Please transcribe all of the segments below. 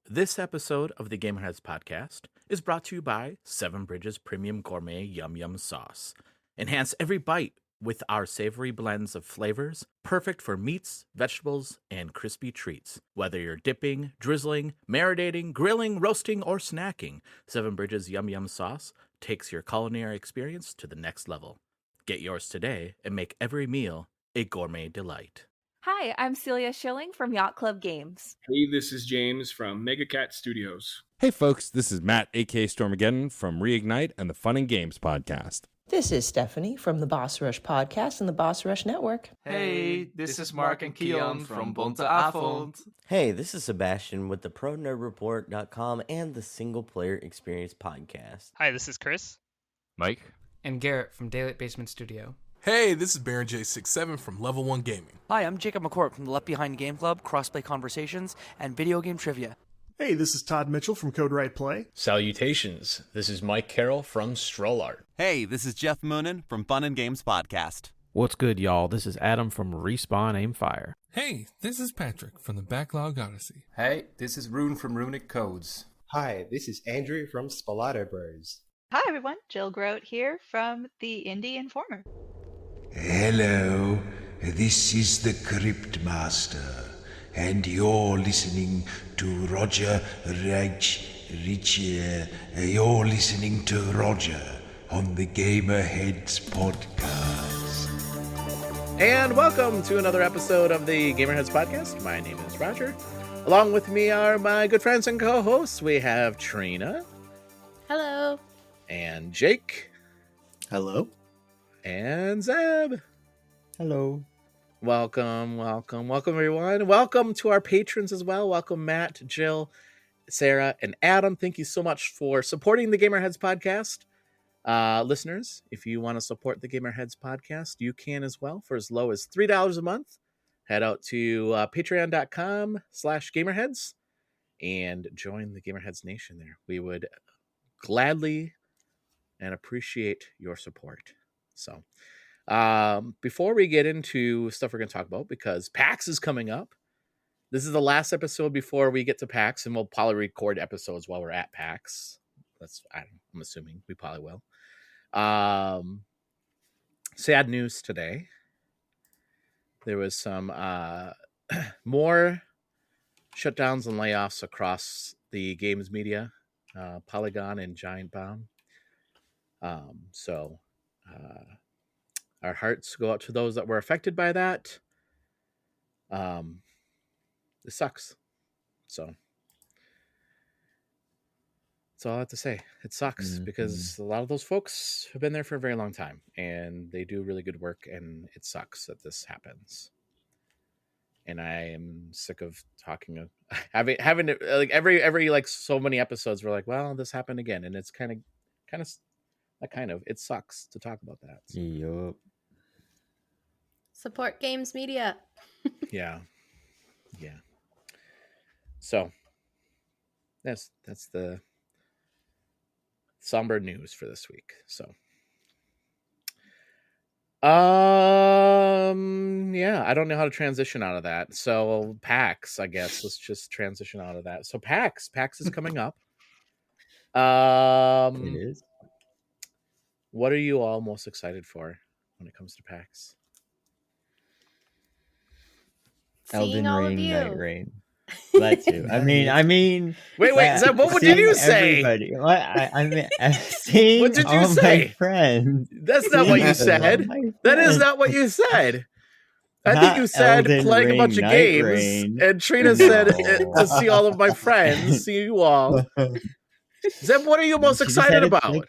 This episode of the Gamerheads Podcast is brought to you by Seven Bridges Premium Gourmet Yum Yum Sauce. Enhance every bite with our savory blends of flavors, perfect for meats, vegetables, and crispy treats. Whether you're dipping, drizzling, marinating, grilling, roasting, or snacking, Seven Bridges Yum Yum Sauce takes your culinary experience to the next level. Get yours today and make every meal a gourmet delight. Hi, I'm Celia Schilling from Yacht Club Games. Hey, this is James from Megacat Studios. Hey folks, this is Matt, aka Stormageddon from Reignite and the Fun and Games Podcast. This is Stephanie from the Boss Rush Podcast and the Boss Rush Network. Hey, this is Mark and Keon from Bunte Avond. Hey, this is Sebastian with the ProNerdReport.com and the Single Player Experience Podcast. Hi, this is Chris. Mike. And Garrett from Daylight Basement Studio. Hey, this is Baron J67 from Level 1 Gaming. Hi, I'm Jacob McCourt from the Left Behind Game Club, Crossplay Conversations, and Video Game Trivia. Hey, this is Todd Mitchell from Code Right Play. Salutations, this is Mike Carroll from Stroll Art. Hey, this is Jeff Moonen from Fun and Games Podcast. What's good, y'all? This is Adam from Respawn Aimfire. Hey, this is Patrick from the Backlog Odyssey. Hey, this is Rune from Runic Codes. Hi, this is Andrew from Spalato Bros. Hi everyone, Jill Grote here from the Indie Informer. Hello, this is the Crypt Master, and you're listening to Roger you're listening to Roger on the Gamerheads Podcast. And welcome to another episode of the Gamerheads Podcast. My name is Roger. Along with me are my good friends and co-hosts. We have Trina. Hello. And Jake. Hello. And Zeb. Hello. Welcome, everyone. Welcome to our patrons as well. Welcome, Matt, Jill, Sarah, and Adam. Thank you so much for supporting the Gamerheads Podcast. Listeners, if you want to support the Gamerheads Podcast, you can as well for as low as $3 a month. Head out to patreon.com/Gamerheads and join the Gamerheads Nation there. We would gladly and appreciate your support. So, before we get into stuff we're going to talk about, because PAX is coming up, this is the last episode before we get to PAX, and we'll probably record episodes while we're at PAX. I'm assuming we probably will. Sad news today. There was some more shutdowns and layoffs across the games media, Polygon and Giant Bomb. So our hearts go out to those that were affected by that. It sucks. So that's all I have to say. It sucks because a lot of those folks have been there for a very long time and they do really good work, and it sucks that this happens. And I am sick of talking having to, like every like so many episodes we're like, well, this happened again, and it's kind of it sucks to talk about that. So. Yup. Support games media. Yeah. So that's the somber news for this week. So yeah, I don't know how to transition out of that. So PAX, I guess, let's just transition out of that. So PAX is coming up. It is. What are you all most excited for when it comes to PAX? Seeing Elden all Ring, of you. Night Rain. That too. I mean. Wait. Zeb, what did you say? Everybody. What? I mean, seeing what did you all say? My friends. That's not what you said. That is not what you said. I think you said Elden playing Ring, a bunch of Night games, Rain. and Trina said to see all of my friends, see you all. Zeb, what are you most excited about?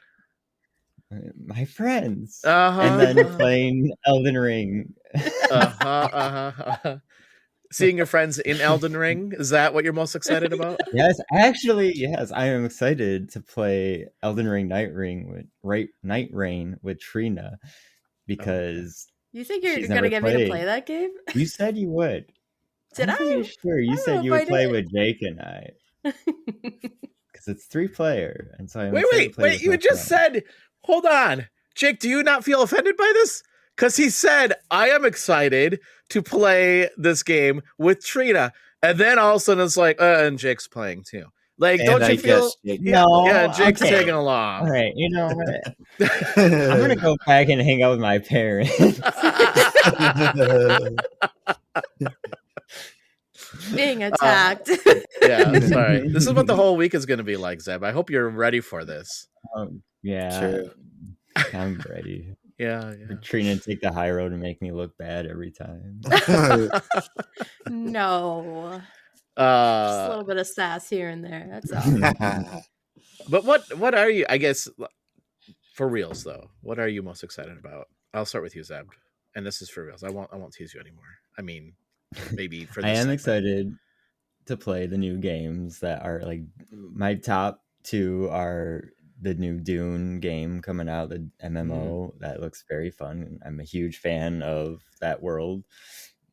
My friends. Uh-huh. And then playing Elden Ring. Seeing your friends in Elden Ring, is that what you're most excited about? Yes, actually, yes. I am excited to play Elden Ring Night Rain with Trina, because you think you're going to get me to play that game? You said you would. Did I'm pretty sure you said you would play with Jake and I. Because it's 3-player, and so I'm wait. You just said, hold on, Jake. Do you not feel offended by this? Because he said, I am excited to play this game with Trina. And then all of a sudden it's like, and Jake's playing too. Like, And don't I you feel? guess Jake- No, yeah, Jake's okay. taking along. All right, you know what? I'm gonna go back and hang out with my parents. Being attacked. Yeah, sorry. This is what the whole week is going to be like, Zeb. I hope you're ready for this. Yeah, Sure. I'm ready. Yeah. For Trina to take the high road and make me look bad every time. No. Just a little bit of sass here and there. That's all. But what are you? I guess for reals though. What are you most excited about? I'll start with you, Zeb. And this is for reals. I won't tease you anymore. I mean, maybe for this I am segment. excited to play the new games that are like my top 2 are the new Dune game coming out, the MMO. That looks very fun. I'm a huge fan of that world.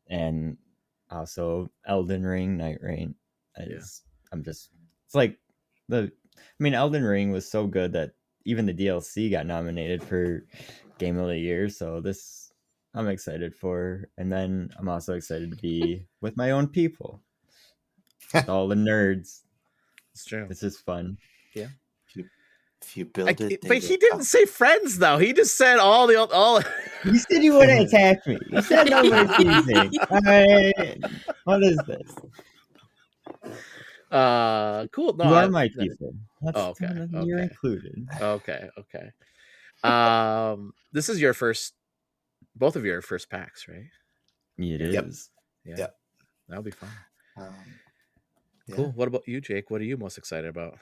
And also Elden Ring, Night Rain. It's like Elden Ring was so good that even the DLC got nominated for Game of the Year. So this I'm excited for. And then I'm also excited to be with my own people. With all the nerds. It's true. This is fun. Yeah. If you build it, but he didn't say friends though. He just said all. You said you wouldn't attack me. You said no one teasing. What is this? Cool. No, you are my people. Okay. You're included. Okay. This is both of your first PAX, right? It is. Yeah. That'll be fun. Cool. What about you, Jake? What are you most excited about?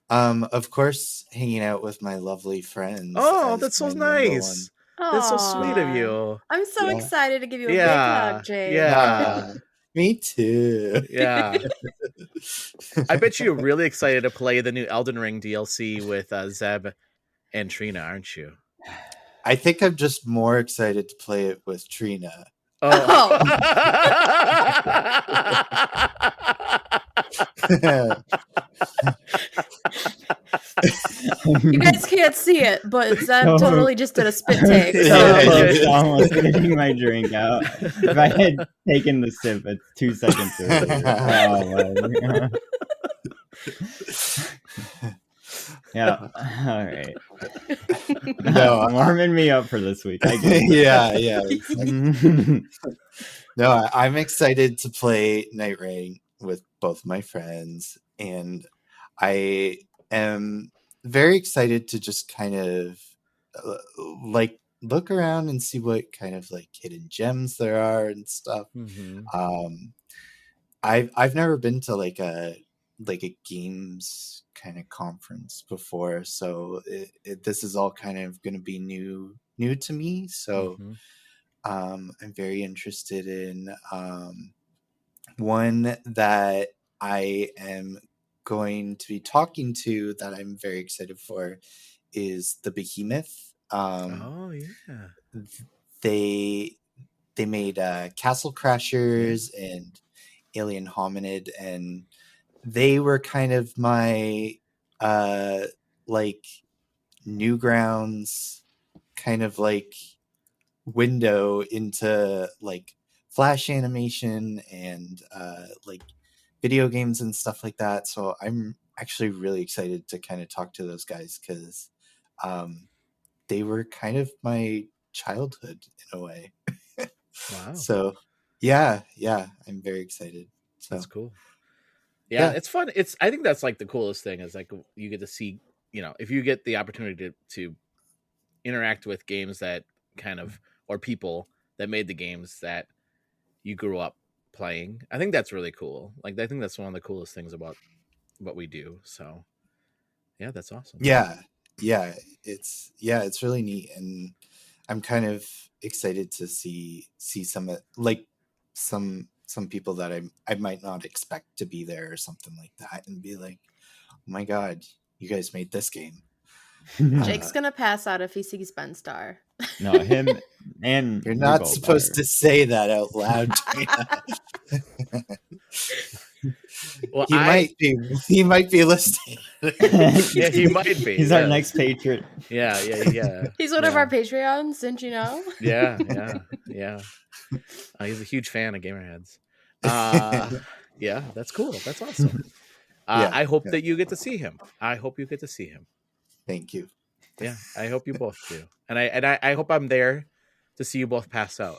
Of course, hanging out with my lovely friends. Oh, that's so nice. That's so sweet of you. I'm so excited to give you a big hug, Jay. Yeah. Me too. Yeah. I bet you're really excited to play the new Elden Ring DLC with Zeb and Trina, aren't you? I think I'm just more excited to play it with Trina. Oh. You guys can't see it, but Zeb totally just did a spit take. So almost spitting my drink out. If I had taken the sip, it's 2 seconds earlier. Yeah. All right. No, warming me up for this week. I guess. Yeah. No, I'm excited to play Night Rain with both my friends, and I am very excited to just kind of like look around and see what kind of like hidden gems there are and stuff. I've never been to like a games kind of conference before, so this is all kind of going to be new to me. So I'm very interested in one that I am going to be talking to that I'm very excited for is the Behemoth. They made Castle Crashers and Alien Hominid, and they were kind of my like Newgrounds kind of like window into like Flash animation and like video games and stuff like that. So I'm actually really excited to kind of talk to those guys because they were kind of my childhood in a way. Wow. So yeah, I'm very excited. So that's cool. Yeah, it's fun. I think that's like the coolest thing is like you get to see, if you get the opportunity to interact with games that kind of, or people that made the games that you grew up playing. I think that's really cool. Like, I think that's one of the coolest things about what we do. So yeah, that's awesome. Yeah, it's really neat, and I'm kind of excited to see some like some people that I might not expect to be there or something like that, and be like, oh my god, you guys made this game. Jake's gonna pass out if he sees Ben Star. No, him and you're not supposed to say that out loud. Well, he might be listening. Yeah, he might be. He's our next patron. Yeah. He's one of our Patreons, didn't you know? Yeah. He's a huge fan of Gamerheads. Yeah, that's cool. That's awesome. Yeah, I hope yeah. that you get to see him. I hope you get to see him. Thank you. Yeah, I hope you both do. And I hope I'm there to see you both pass out.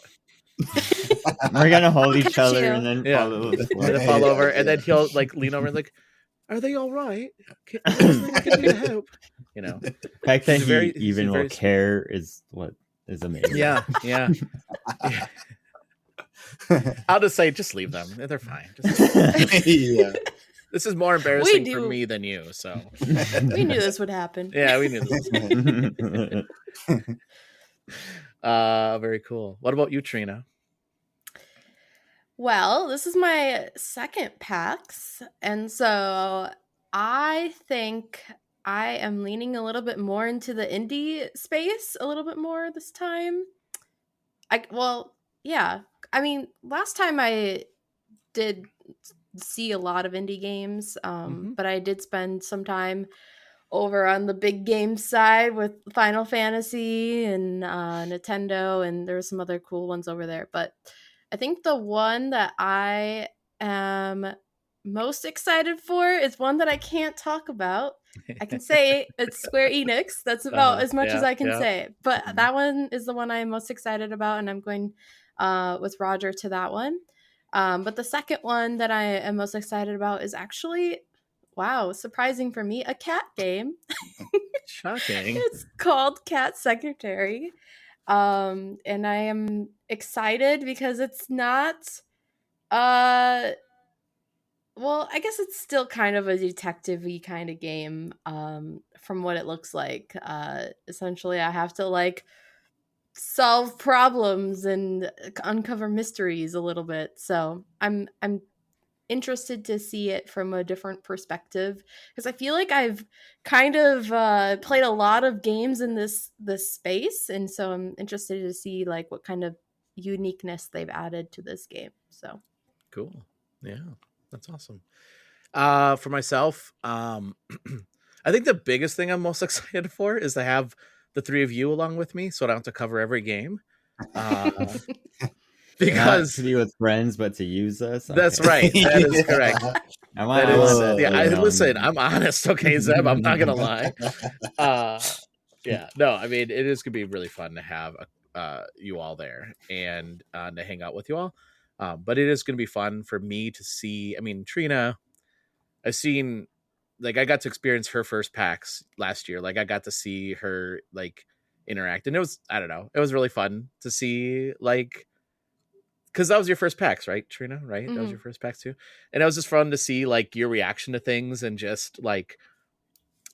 We're gonna hold I'll each catch other you. and then Yeah. fall over the floor. And then fall over, Yeah, and then he'll like lean over and like, "Are they all right? Is there anything I can do to help?" You know, The fact that He's he very- even he's will very- care is what is amazing. yeah. I'll just say, just leave them. They're fine. yeah. This is more embarrassing for do. me than you. So We knew this would happen. yeah, we knew this. Very cool. What about you, Trina? Well, this is my second PAX, and so I think I am leaning a little bit more into the indie space a little bit more this time. Yeah. I mean, last time I did see a lot of indie games, but I did spend some time over on the big game side with Final Fantasy and Nintendo, and there were some other cool ones over there. But I think the one that I am most excited for is one that I can't talk about. I can say it's Square Enix. That's about as much as I can say. But that one is the one I'm most excited about, and I'm going with Roger to that one. But the second one that I am most excited about is actually, wow, surprising for me, a cat game. Shocking. It's called Cat Secretary. And I am excited because it's not well, I guess it's still kind of a detective-y kind of game, from what it looks like. Essentially, I have to like solve problems and uncover mysteries a little bit. So I'm interested to see it from a different perspective, because I feel like I've kind of played a lot of games in this space, and so I'm interested to see like what kind of uniqueness they've added to this game. So Cool. Yeah, that's awesome. For myself, I think the biggest thing I'm most excited for is to have the three of you along with me, so I don't have to cover every game. Because not to be with friends, but to use us. That's right. That is correct. Listen, I'm honest. Okay, Zeb, I'm not gonna lie. Yeah, no, I mean, it is gonna be really fun to have you all there and to hang out with you all. But it is gonna be fun for me to see. I mean, Trina, I've seen, like, I got to experience her first PAX last year. Like, I got to see her like interact, and it was, I don't know, it was really fun to see, like, because that was your first PAX, right, Trina? Right? That was your first PAX too. And it was just fun to see like your reaction to things, and just like,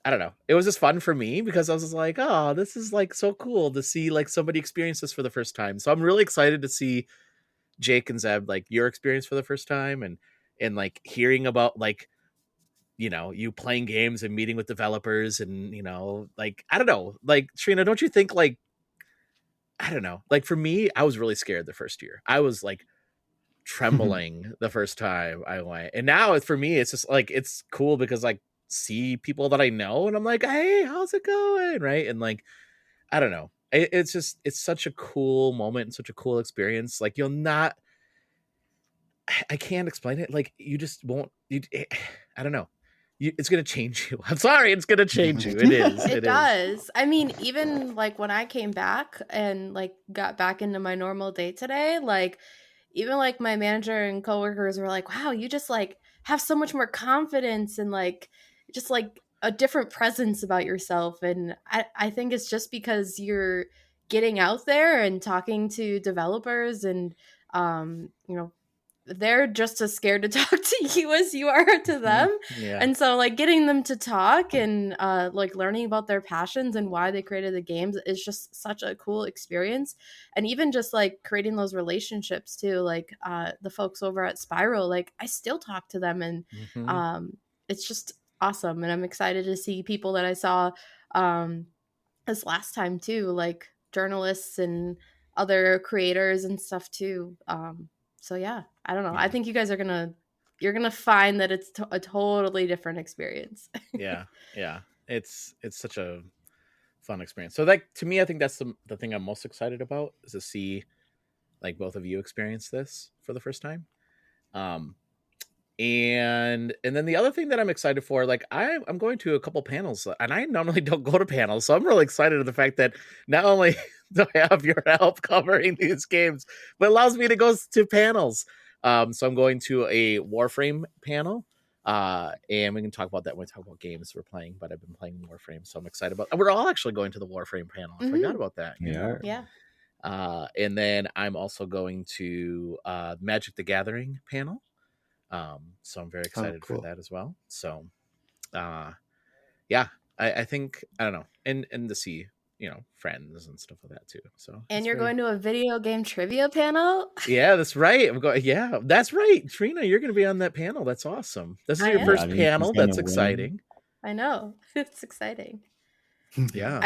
I don't know. It was just fun for me because I was just like, oh, this is like so cool to see like somebody experience this for the first time. So I'm really excited to see Jake and Zeb, like, your experience for the first time, and like hearing about, like, you know, you playing games and meeting with developers, and, you know, like, I don't know, like, Trina, don't you think, like, I don't know, like, for me, I was really scared the first year. I was like trembling the first time I went, and now for me, it's just like, it's cool because like see people that I know, and I'm like, hey, how's it going, right? And like, I don't know, it's just, it's such a cool moment and such a cool experience. Like, you'll not, I can't explain it. Like, you just won't. I don't know. It's gonna change you. I'm sorry, it's gonna change you. It is. It does. I mean, even like when I came back and like got back into my normal day today, like even like my manager and coworkers were like, wow, you just like have so much more confidence and like just like a different presence about yourself. And I think it's just because you're getting out there and talking to developers, and you know, they're just as scared to talk to you as you are to them. Yeah. And so like getting them to talk and like learning about their passions and why they created the games is just such a cool experience. And even just like creating those relationships too, like the folks over at Spiral, like I still talk to them, and it's just awesome. And I'm excited to see people that I saw this last time too, like journalists and other creators and stuff too. So yeah, I don't know. I think you guys are you're gonna find that it's a totally different experience. Yeah. It's such a fun experience. So like, to me, I think that's the thing I'm most excited about, is to see like both of you experience this for the first time. And then the other thing that I'm excited for, like I'm going to a couple panels, and I normally don't go to panels, so I'm really excited at the fact that not only do I have your help covering these games, but it allows me to go to panels. So I'm going to a Warframe panel, and we can talk about that when we talk about games we're playing. But I've been playing Warframe, so I'm excited about. We're all actually going to the Warframe panel. I forgot about that. Yeah. And then I'm also going to Magic the Gathering panel. So I'm very excited for that as well. So, yeah, I think, I don't know, and to see, friends and stuff like that too. So, and you're going to a video game trivia panel? Yeah, that's right. I'm going. Yeah, that's right. Trina, you're going to be on that panel. That's awesome. This is your first panel. That's exciting. I know. It's exciting. Yeah.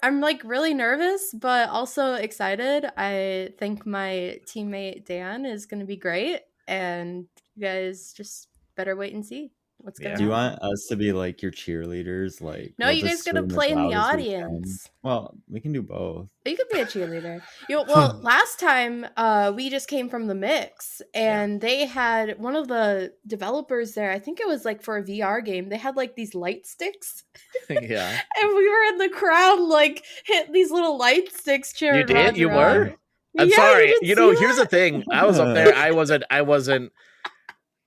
I'm like really nervous, but also excited. I think my teammate Dan is going to be great. And you guys just better wait and see what's going to happen. Do you want us to be like your cheerleaders? Like, no, you guys gotta play in the audience. Well, we can do both. You could be a cheerleader. Well, last time we just came from the mix, and they had one of the developers there. I think it was like for a VR game. They had like these light sticks. Yeah. And we were in the crowd, like hit these little light sticks. You did? You were? I'm sorry. Here's the thing. I was up there. I wasn't.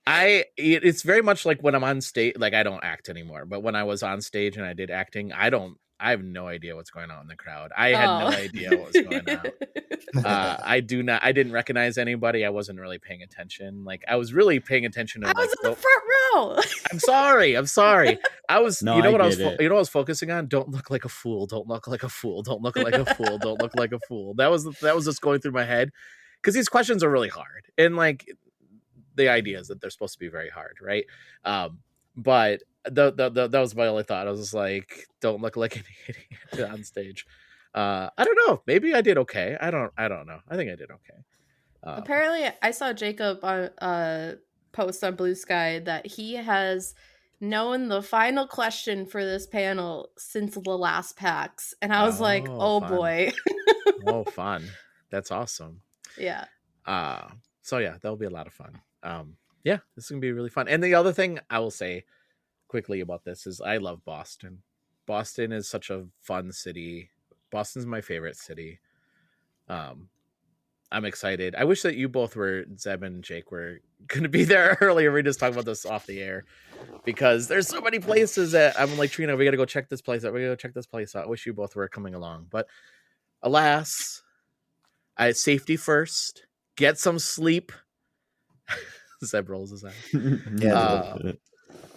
It's very much like when I'm on stage, like I don't act anymore, but when I was on stage and I did acting, I have no idea what's going on in the crowd. I had no idea what was going on. I didn't recognize anybody. I wasn't really paying attention. Like I was really paying attention to I was in the front row. I'm sorry. I was, what I was focusing on? Don't look like a fool. Don't look like a fool. Don't look like a fool. Don't look like a fool. That was just going through my head. Cause these questions are really hard. And like, the idea is that they're supposed to be very hard, right? But that was my only thought. I was just like, don't look like an idiot on stage. I don't know. Maybe I did okay. I don't know. I think I did okay. Apparently, I saw Jacob on post on Blue Sky that he has known the final question for this panel since the last PAX, and I was like, oh fun. Boy. Oh, fun! That's awesome. Yeah. So yeah, that'll be a lot of fun. Yeah, this is gonna be really fun. And the other thing I will say quickly about this is I love Boston. Boston is such a fun city. Boston's my favorite city. I'm excited. I wish that you both were, Zeb and Jake, were gonna be there earlier. We just talked about this off the air because there's so many places that I'm like, Trina, we gotta go check this place out. We gotta go check this place out. I wish you both were coming along, but alas, safety first. Get some sleep. Zeb rolls his eyes.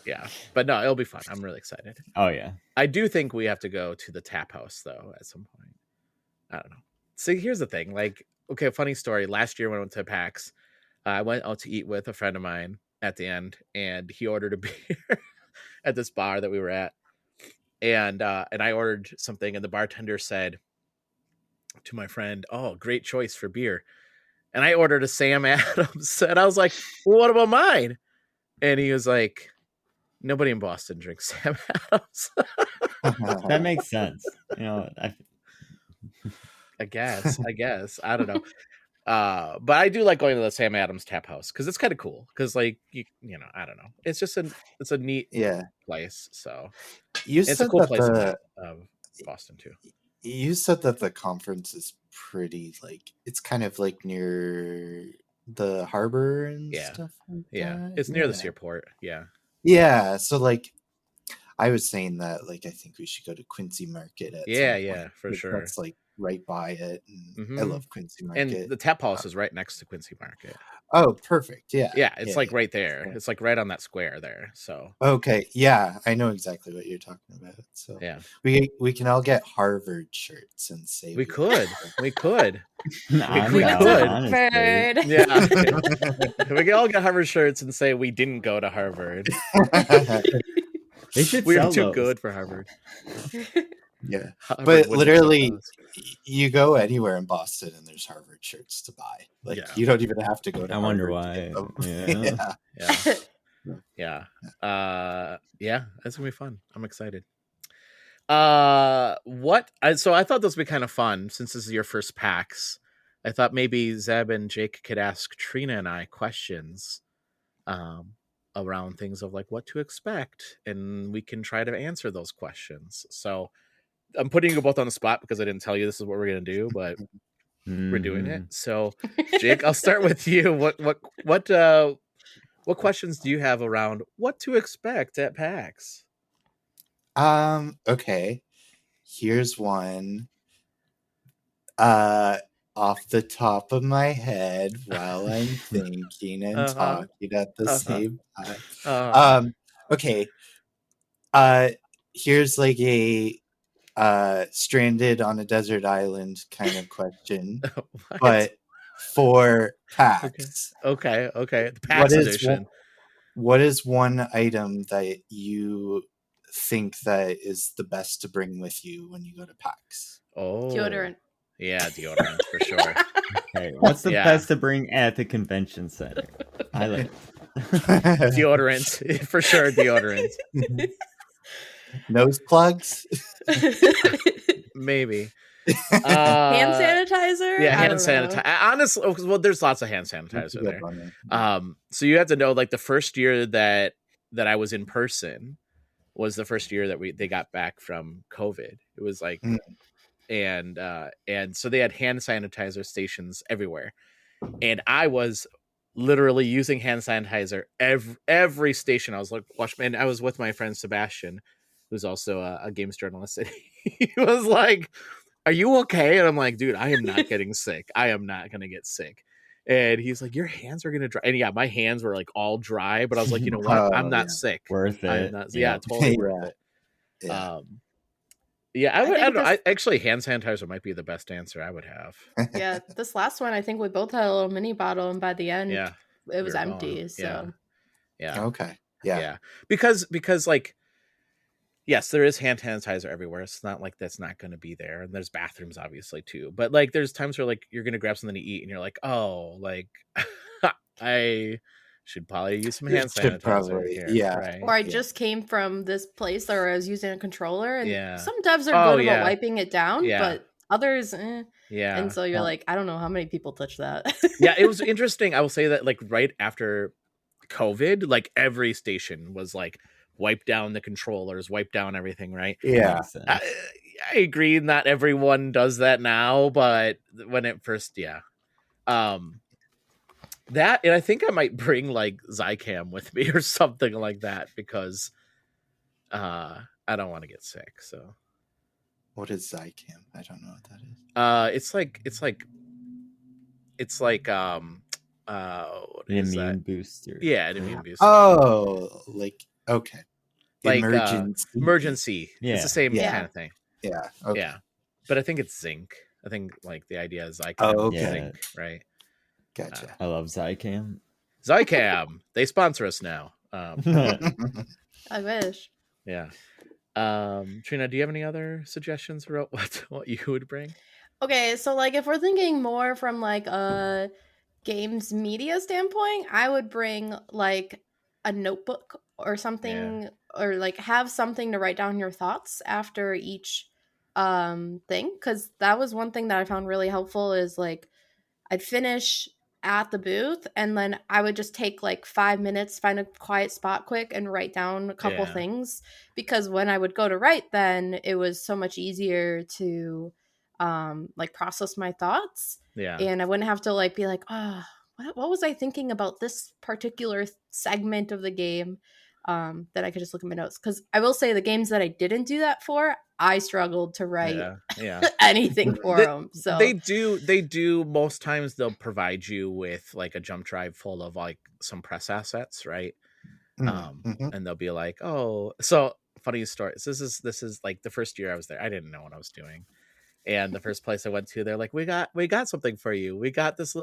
Yeah, but no, it'll be fun. I'm really excited. Oh yeah, I do think we have to go to the tap house though at some point. I don't know. See, here's the thing. Like, okay, funny story. Last year when I went to PAX, I went out to eat with a friend of mine at the end, and he ordered a beer at this bar that we were at, and I ordered something, and the bartender said to my friend, "Oh, great choice for beer." And I ordered a Sam Adams, and I was like, well, what about mine? And he was like, nobody in Boston drinks Sam Adams. That makes sense. I guess. I don't know. But I do like going to the Sam Adams Tap House because it's kind of cool. Because like, I don't know. It's just it's a neat place. So it's a cool place in Boston too. You said that the conference is pretty, like, it's kind of like near the harbor and stuff like that. It's near the Seaport. Yeah, so like I was saying that, like, I think we should go to Quincy Market at some point, for sure. That's like right by it, and I love Quincy Market. And the tap house is right next to Quincy Market. Oh, perfect. Yeah, it's like right there. It's like right on that square there. So okay, yeah, I know exactly what you're talking about. So yeah, we can all get Harvard shirts and say we could. We could. Harvard. Yeah, we can all get Harvard shirts and say we didn't go to Harvard. They should. We were too good for Harvard. Yeah, but literally, you go anywhere in Boston and there's Harvard shirts to buy. Like you don't even have to go to. I wonder why. Yeah. That's gonna be fun. I'm excited. So I thought this would be kind of fun since this is your first PAX. I thought maybe Zeb and Jake could ask Trina and I questions around things of like what to expect, and we can try to answer those questions. So I'm putting you both on the spot because I didn't tell you this is what we're gonna do, but we're doing it. So Jake, I'll start with you. What questions do you have around what to expect at PAX? Okay. Here's one. Off the top of my head while I'm thinking and talking at the same time. Okay. Here's like a stranded on a desert island kind of question. But for PAX. Okay. The PAX edition. What is one item that you think that is the best to bring with you when you go to PAX? Deodorant. Yeah, deodorant for sure. Okay, what's the best to bring at the convention center? I like deodorant for sure. Deodorant. Nose plugs. Maybe. Hand sanitizer. Yeah, hand sanitizer. Honestly, well, there's lots of hand sanitizer there. So you have to know, like the first year that I was in person was the first year that they got back from COVID. It was like. And so they had hand sanitizer stations everywhere, and I was literally using hand sanitizer every station. I was like, and I was with my friend Sebastian, who's also a games journalist, and he was like, "Are you okay?" And I'm like, "Dude, I am not getting sick. I am not gonna get sick." And he's like, "Your hands are gonna dry." And yeah, my hands were like all dry, but I was like, you know what? I'm not sick. Worth it. Totally worth it. Yeah, I don't know. Actually, hand sanitizer might be the best answer I would have. Yeah, this last one, I think we both had a little mini bottle, and by the end, it was empty. Gone. So, yeah. Okay. Yeah. Because like, yes, there is hand sanitizer everywhere. It's not like that's not going to be there, and there's bathrooms obviously too. But like, there's times where like you're gonna grab something to eat, and you're like, oh, like I should probably use some hand sanitizer here. Right? Or I just came from this place where I was using a controller, and some devs are good about wiping it down, but others, and so you're like, I don't know how many people touch that. Yeah, it was interesting. I will say that like right after COVID, like every station was like wipe down the controllers, wipe down everything, right? Yeah. I agree, not everyone does that now, but when it first, that, and I think I might bring like Zycam with me or something like that, because I don't want to get sick. So what is Zycam? I don't know what that is. It's like what is immune that? Booster. Yeah, an immune booster. Oh, like okay. Like emergency. Yeah. It's the same kind of thing. Yeah. Okay. Yeah. But I think it's zinc. I think like the idea is zinc, right? Gotcha. I love Zycam. Zycam, they sponsor us now. I wish. Yeah. Trina, do you have any other suggestions about what you would bring? Okay, so like if we're thinking more from like a games media standpoint, I would bring like a notebook or something, or like have something to write down your thoughts after each thing, because that was one thing that I found really helpful. Is like I'd finish at the booth, and then I would just take like 5 minutes, find a quiet spot quick, and write down a couple things, because when I would go to write, then it was so much easier to like process my thoughts, and I wouldn't have to like be like, oh, what was I thinking about this particular segment of the game, that I could just look at my notes. Because I will say the games that I didn't do that for, I struggled to write anything for them. So they do most times they'll provide you with like a jump drive full of like some press assets, right? And they'll be like, oh, so funny story. So this is like the first year I was there, I didn't know what I was doing. And the first place I went to, they're like, we got something for you. We got this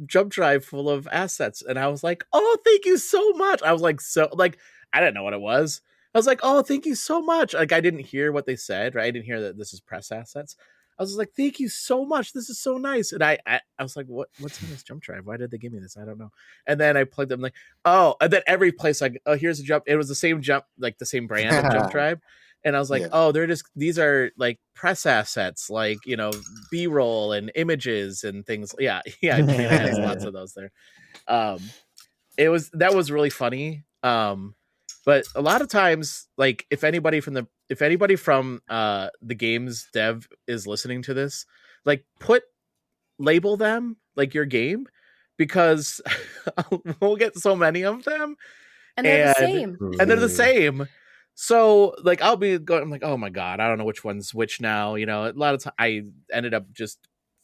jump drive full of assets. And I was like, oh, thank you so much. I was like, I didn't know what it was. I was like, oh, thank you so much. Like, I didn't hear what they said, right? I didn't hear that this is press assets. I was like, thank you so much. This is so nice. And I was like, what's in this jump drive? Why did they give me this? I don't know. And then I plugged them, like, oh, and then every place here's a jump. It was the same jump, like the same brand of jump drive. And I was like, oh, these are like press assets, like, B-roll and images and things. Yeah. Trina has lots of those there. That was really funny. But a lot of times, like, if anybody from the game's dev is listening to this, like, label them like your game, because we'll get so many of them, and they're the same. And they're the same. So, like, I'll be going, I'm like, oh my God, I don't know which one's which now. A lot of times I ended up just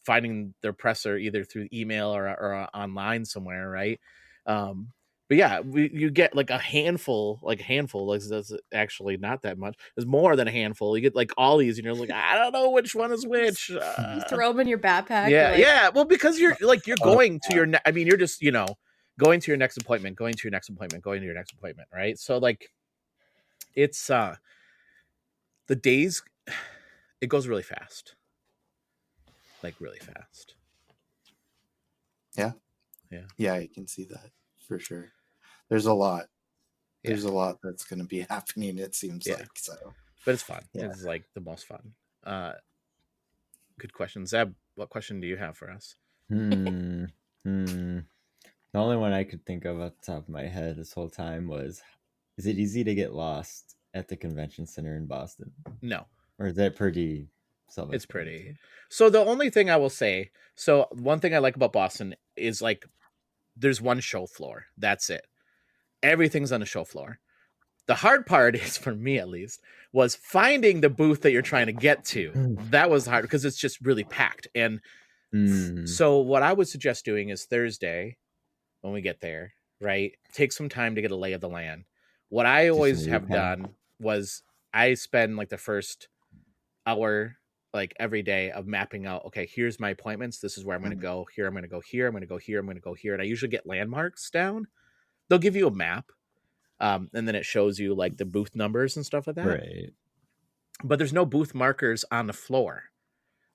finding their presser either through email or online somewhere, right? But yeah, you get like a handful, that's actually not that much. There's more than a handful. You get like all these, and you're like, I don't know which one is which. You throw them in your backpack. Yeah, yeah. Well, because you're going to your, you're just, going to your next appointment, going to your next appointment, right? So like, it's the days, it goes really fast, like really fast. Yeah, I can see that for sure. There's a lot. There's a lot that's going to be happening, it seems like. So, but it's fun. Yeah. It's like the most fun. Good question, Zeb. What question do you have for us? The only one I could think of off the top of my head this whole time was, is it easy to get lost at the convention center in Boston? No. Or is that pretty self-explanatory? It's pretty. So the only thing I will say, one thing I like about Boston is like, there's one show floor. That's it. Everything's on the show floor. The hard part is, for me at least, was finding the booth that you're trying to get to. That was hard because it's just really packed. And so what I would suggest doing is Thursday, when we get there, right, take some time to get a lay of the land. What I always have done was I spend like the first hour, like every day, of mapping out, okay, here's my appointments. This is where I'm going to go. Here, I'm going to go here. I'm going to go here. I'm going to go here. And I usually get landmarks down. They'll give you a map. And then it shows you like the booth numbers and stuff like that. Right. But there's no booth markers on the floor.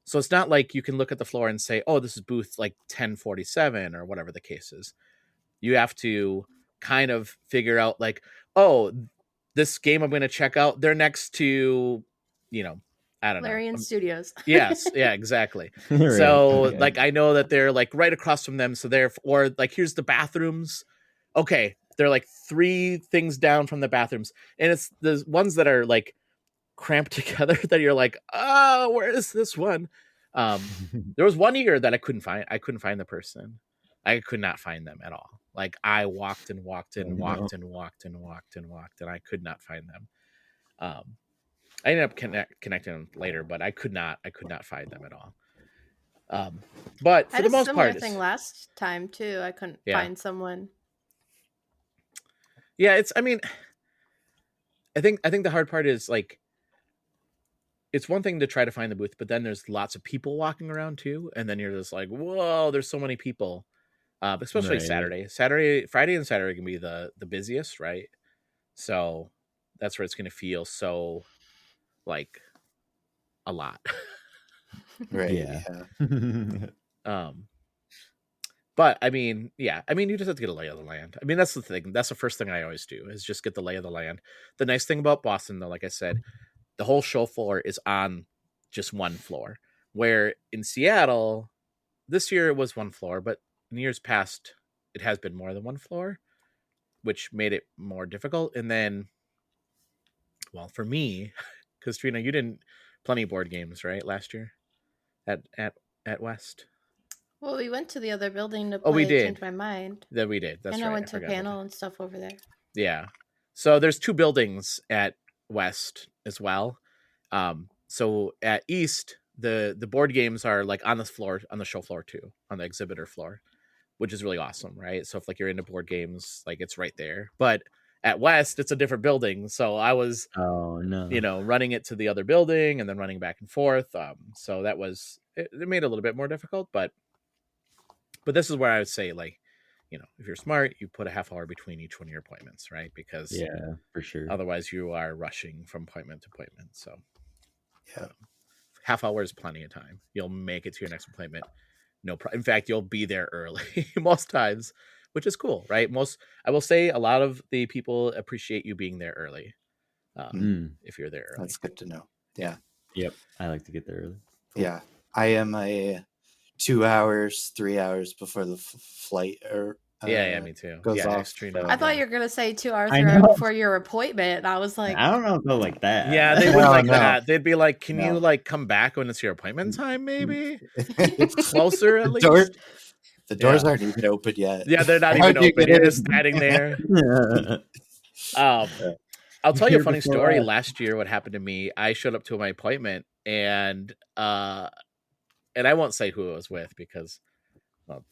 So it's not like you can look at the floor and say, oh, this is booth like 1047 or whatever the case is. You have to kind of figure out like, oh, this game I'm going to check out, they're next to, I don't know. Larian Studios. Yes. Yeah, exactly. Right. So like, I know that they're like right across from them. So or like, here's the bathrooms. Okay. They're like 3 things down from the bathrooms. And it's the ones that are like cramped together that you're like, oh, where is this one? There was one year that I couldn't find the person. I could not find them at all. Like I walked and walked and walked and walked and walked and walked, and I could not find them. I ended up connecting them later, but I could not find them at all. But for the most part, I had a similar thing last time too. I couldn't find someone. Yeah, I think the hard part is like, it's one thing to try to find the booth, but then there's lots of people walking around too, and then you're just like, whoa, there's so many people. Especially Friday and Saturday can be the busiest, right? So that's where it's going to feel so like a lot. Right. Yeah. But you just have to get a lay of the land. That's the thing. That's the first thing I always do, is just get the lay of the land. The nice thing about Boston, though, like I said, the whole show floor is on just one floor, where in Seattle, this year it was one floor, but in years past, it has been more than one floor, which made it more difficult. And then, well, for me, because Trina, you didn't plenty of board games, right, last year at West? Well, we went to the other building to play. Oh, we did. Change My Mind. That we did. That's and right. I went to a panel and stuff over there. Yeah. So there's 2 buildings at West as well. So at East, the board games are like on the floor, on the show floor too, on the exhibitor floor, which is really awesome, right? So if like you're into board games, like it's right there. But at West, it's a different building. So I was, running it to the other building and then running back and forth. So that was, it made it a little bit more difficult, but this is where I would say, like, if you're smart, you put a half hour between each one of your appointments, right? Because for sure. Otherwise you are rushing from appointment to appointment. So half hour is plenty of time. You'll make it to your next appointment. In fact, you'll be there early most times, which is cool, right? I will say a lot of the people appreciate you being there early. if you're there early. That's good to know. Yeah. Yep. I like to get there early. Yeah. I am a 2 hours, 3 hours before the flight or yeah, me too. Goes off. I thought you were gonna say 2 hours, I 3 hours know. before your appointment. And I was like, I don't know if they'll like that. Yeah, they would No, like no. that. They'd be like, "Can you No. like come back when it's your appointment time? Maybe closer at least." The doors Yeah. aren't even open yet. Yeah, they're not How'd even you open. get You're in? just standing there. I'll tell you a Here funny before story. us. Last year, what happened to me? I showed up to my appointment, and I won't say who it was with because, well,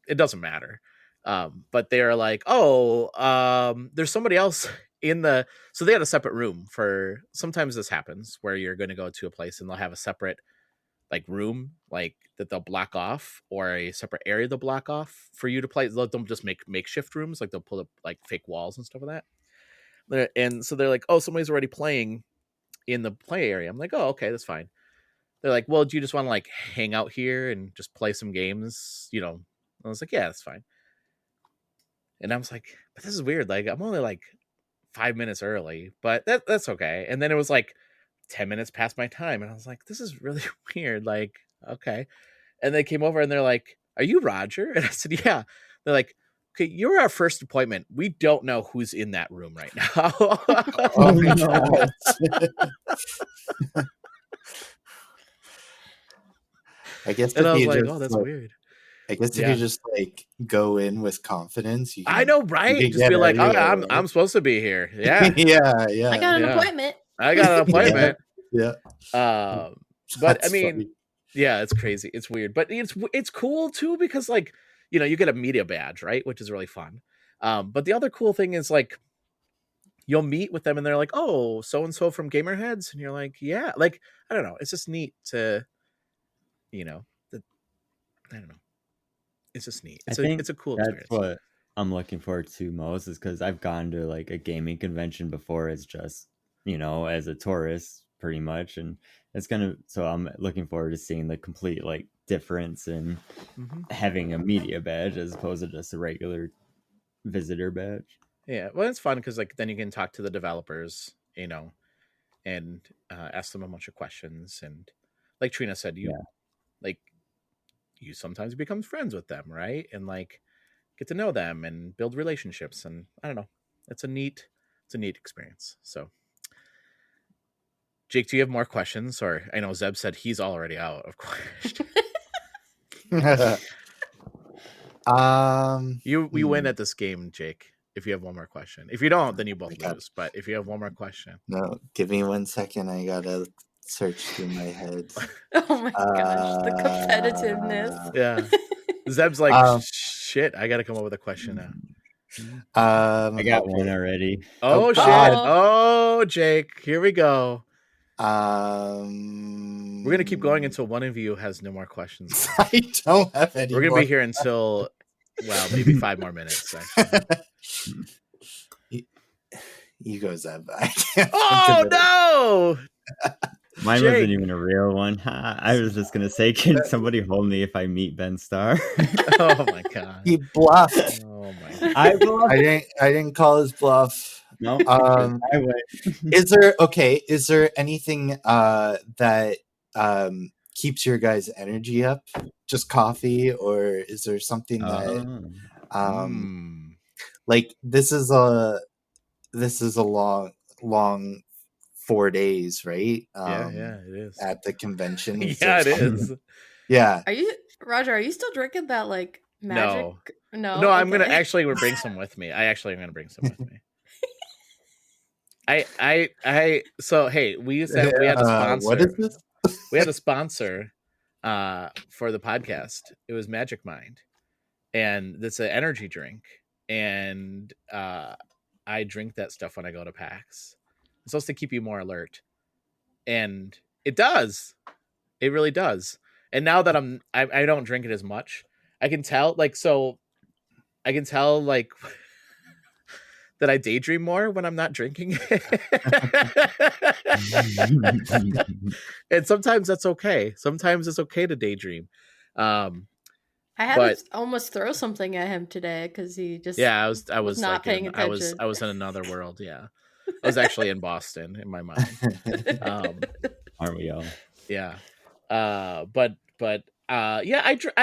it doesn't matter. But they're like, "Oh, there's somebody else in the." So they had a separate room for. Sometimes this happens where you're going to go to a place and they'll have a separate like room like that they'll block off, or a separate area they'll block off for you to play. They'll just make makeshift rooms, like they'll pull up like fake walls and stuff like that. And so they're like, "Oh, somebody's already playing in the play area." I'm like, "Oh, okay, that's fine." They're like, "Well, do you just want to like hang out here and just play some games?" I was like, "Yeah, that's fine." And I was like, "But this is weird. Like, I'm only like 5 minutes early, but that's okay." And then it was like 10 minutes past my time, and I was like, "This is really weird." Like, okay. And they came over and they're like, "Are you Roger?" And I said, "Yeah." They're like, "Okay, you're our first appointment. We don't know who's in that room right now." Oh my God. I guess And if I was you like, just, "Oh, that's like, weird." I guess if Yeah. you just like go in with confidence, you can, I know, you right? can Just get be like, "Oh, anywhere, I'm right? I'm supposed to be here." Yeah. yeah. I got an Yeah. appointment. I got an appointment. Yeah. But That's I mean, funny. yeah, it's crazy. It's weird, but it's cool too because like, you get a media badge, right? Which is really fun. But the other cool thing is like you'll meet with them and they're like, "Oh, so and so from Gamerheads," and you're like, "Yeah." Like, I don't know. It's just neat to, I don't know. It's just neat. I It's think a cool that's experience. what I'm looking forward to most, is because I've gone to like a gaming convention before as just, as a tourist pretty much. And so I'm looking forward to seeing the complete like difference in having a media badge as opposed to just a regular visitor badge. Yeah, well, it's fun because like then you can talk to the developers, and ask them a bunch of questions, and like Trina said, you sometimes become friends with them, right? And like get to know them and build relationships, and I don't know, it's a neat experience. So, Jake, do you have more questions? Or I know Zeb said he's already out of questions. You win at this game, Jake. If you have one more question. If you don't, then you both lose. But if you have one more question. No, give me 1 second. I gotta search through my head. Oh my gosh, the competitiveness. Yeah. Zeb's like, shit, I gotta come up with a question now. I got one already. Oh, shit. Oh, Jake, here we go. We're gonna keep going until one of you has no more questions. I don't have any. We're gonna more. be here until maybe 5 more minutes. You go, Zeb. I can't. Oh no! Mine Jake. wasn't even a real one. I was just gonna say, can somebody hold me if I meet Ben Starr? Oh my god! He bluffed. Oh my god! I didn't call his bluff. No. Is there anything that keeps your guys' energy up? Just coffee, or is there something that like this is a long 4 days, right? Yeah, it is. At the convention. Yeah, it is. Yeah. Roger, are you still drinking that like magic? No, I'm gonna actually bring some with me. I actually am gonna bring some with me. So hey, we had a sponsor. What is this? We had a sponsor for the podcast. It was Magic Mind, and it's an energy drink, and I drink that stuff when I go to PAX. It's supposed to keep you more alert, and it does. It really does. And now that I don't drink it as much, I can tell like that I daydream more when I'm not drinking it. And sometimes that's okay. Sometimes it's okay to daydream. I had to almost throw something at him today because he just I was not like paying attention. I was in another world. Yeah. I was actually in Boston in my mind. Aren't we all? Yeah. But yeah, I took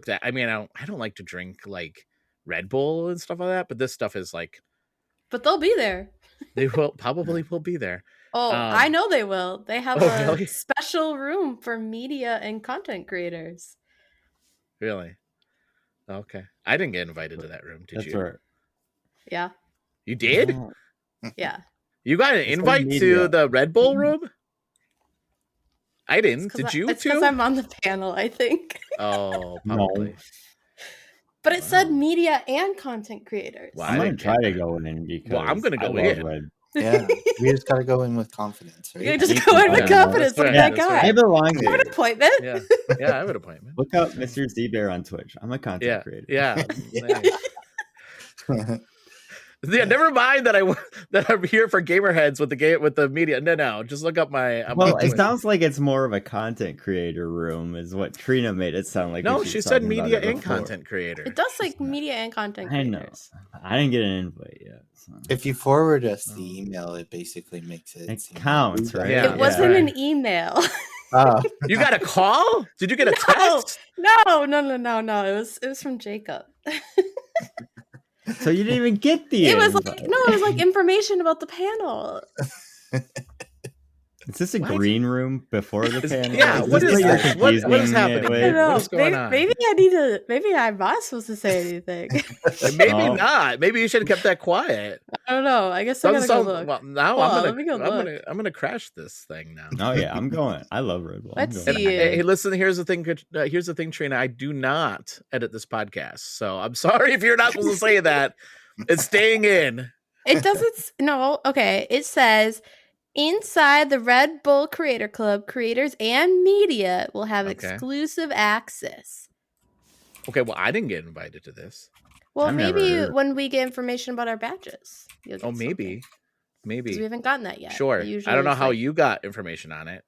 that. I mean, I don't like to drink like Red Bull and stuff like that, but this stuff is like, But they'll be there. they will be there. Oh, I know they will. They have really? special room for media and content creators. Really? Okay. I didn't get invited to that room. Did you? Right. Yeah. You did? Yeah. You got an invite to the Red Bull room? I didn't. Did you It's too? because I'm on the panel, I think. Oh, probably. But it said media and content creators. Wow, I'm gonna try to go in because I'm gonna go in. Red. Yeah, we just gotta go in with confidence, right? You just go in with confidence like that guy. I belong You have an here. appointment. Yeah, I have an appointment. Look up Mr. Z-Bear on Twitch. I'm a content creator. Yeah. Yeah, never mind that I'm here for Gamerheads with the media. No, just look up my. It sounds like it's more of a content creator room, is what Trina made it sound like. No, when she was said talking about media it and before. content creator. It does like media and content I creators. know. I didn't get an invite yet. So. If you forward us the email, it basically makes it. It counts, right? Yeah, It wasn't an email. You got a call? Did you get a text? No. It was from Jacob. So you didn't even get the It was invite. like information about the panel. Is this a green room before the panel? Yeah, what is you're this? What is confusing happening? it with? I don't know. What is going on? Maybe I'm not supposed to say anything. Maybe not. Maybe you should have kept that quiet. I don't know. I guess I gotta go look. Well, now let me go look. I'm gonna crash this thing now. Oh yeah, I'm going. I love Red Bull. Let's And, see. hey, listen. Here's the thing. Trina. I do not edit this podcast, so I'm sorry if you're not supposed to say that. It's staying in. It doesn't. No. Okay. It says inside the Red Bull Creator Club, creators and media will have exclusive access. Okay. Well, I didn't get invited to this. Well, maybe when we get information about our badges. Oh, maybe. Because we haven't gotten that yet. Sure. I don't know how you got information on it.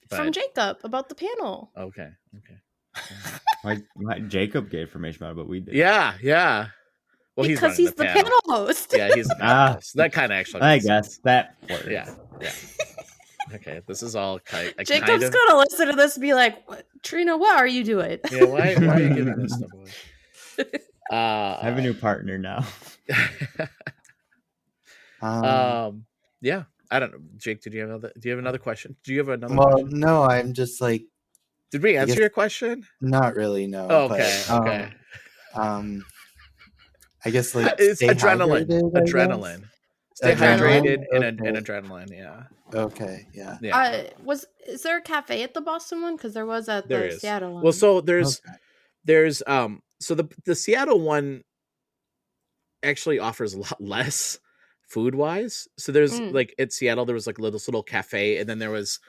From Jacob about the panel. Okay. Why Jacob gave information about it, but we did. Yeah. Well, because he's the panel host. Yeah, he's the panel host. That kind of actually. I guess that works. Yeah. Okay, this is all kind of. Jacob's gonna listen to this and be like, Trina, what are you doing? Yeah, why are you giving this stuff away? I have a new partner now. Yeah. I don't know. Jake, do you have another question? Do you have another Well, question? no, I'm just like. Did we answer your question? Not really, no. Oh, okay. Okay. I guess like it's stay adrenaline. hydrated, I guess? Adrenaline. Stay hydrated and adrenaline. Yeah. Okay. Yeah. Is there a cafe at the Boston one? Because there was at There the is. Seattle one. Well, so there's so the Seattle one actually offers a lot less food wise. So there's like at Seattle there was like this little cafe, and then there was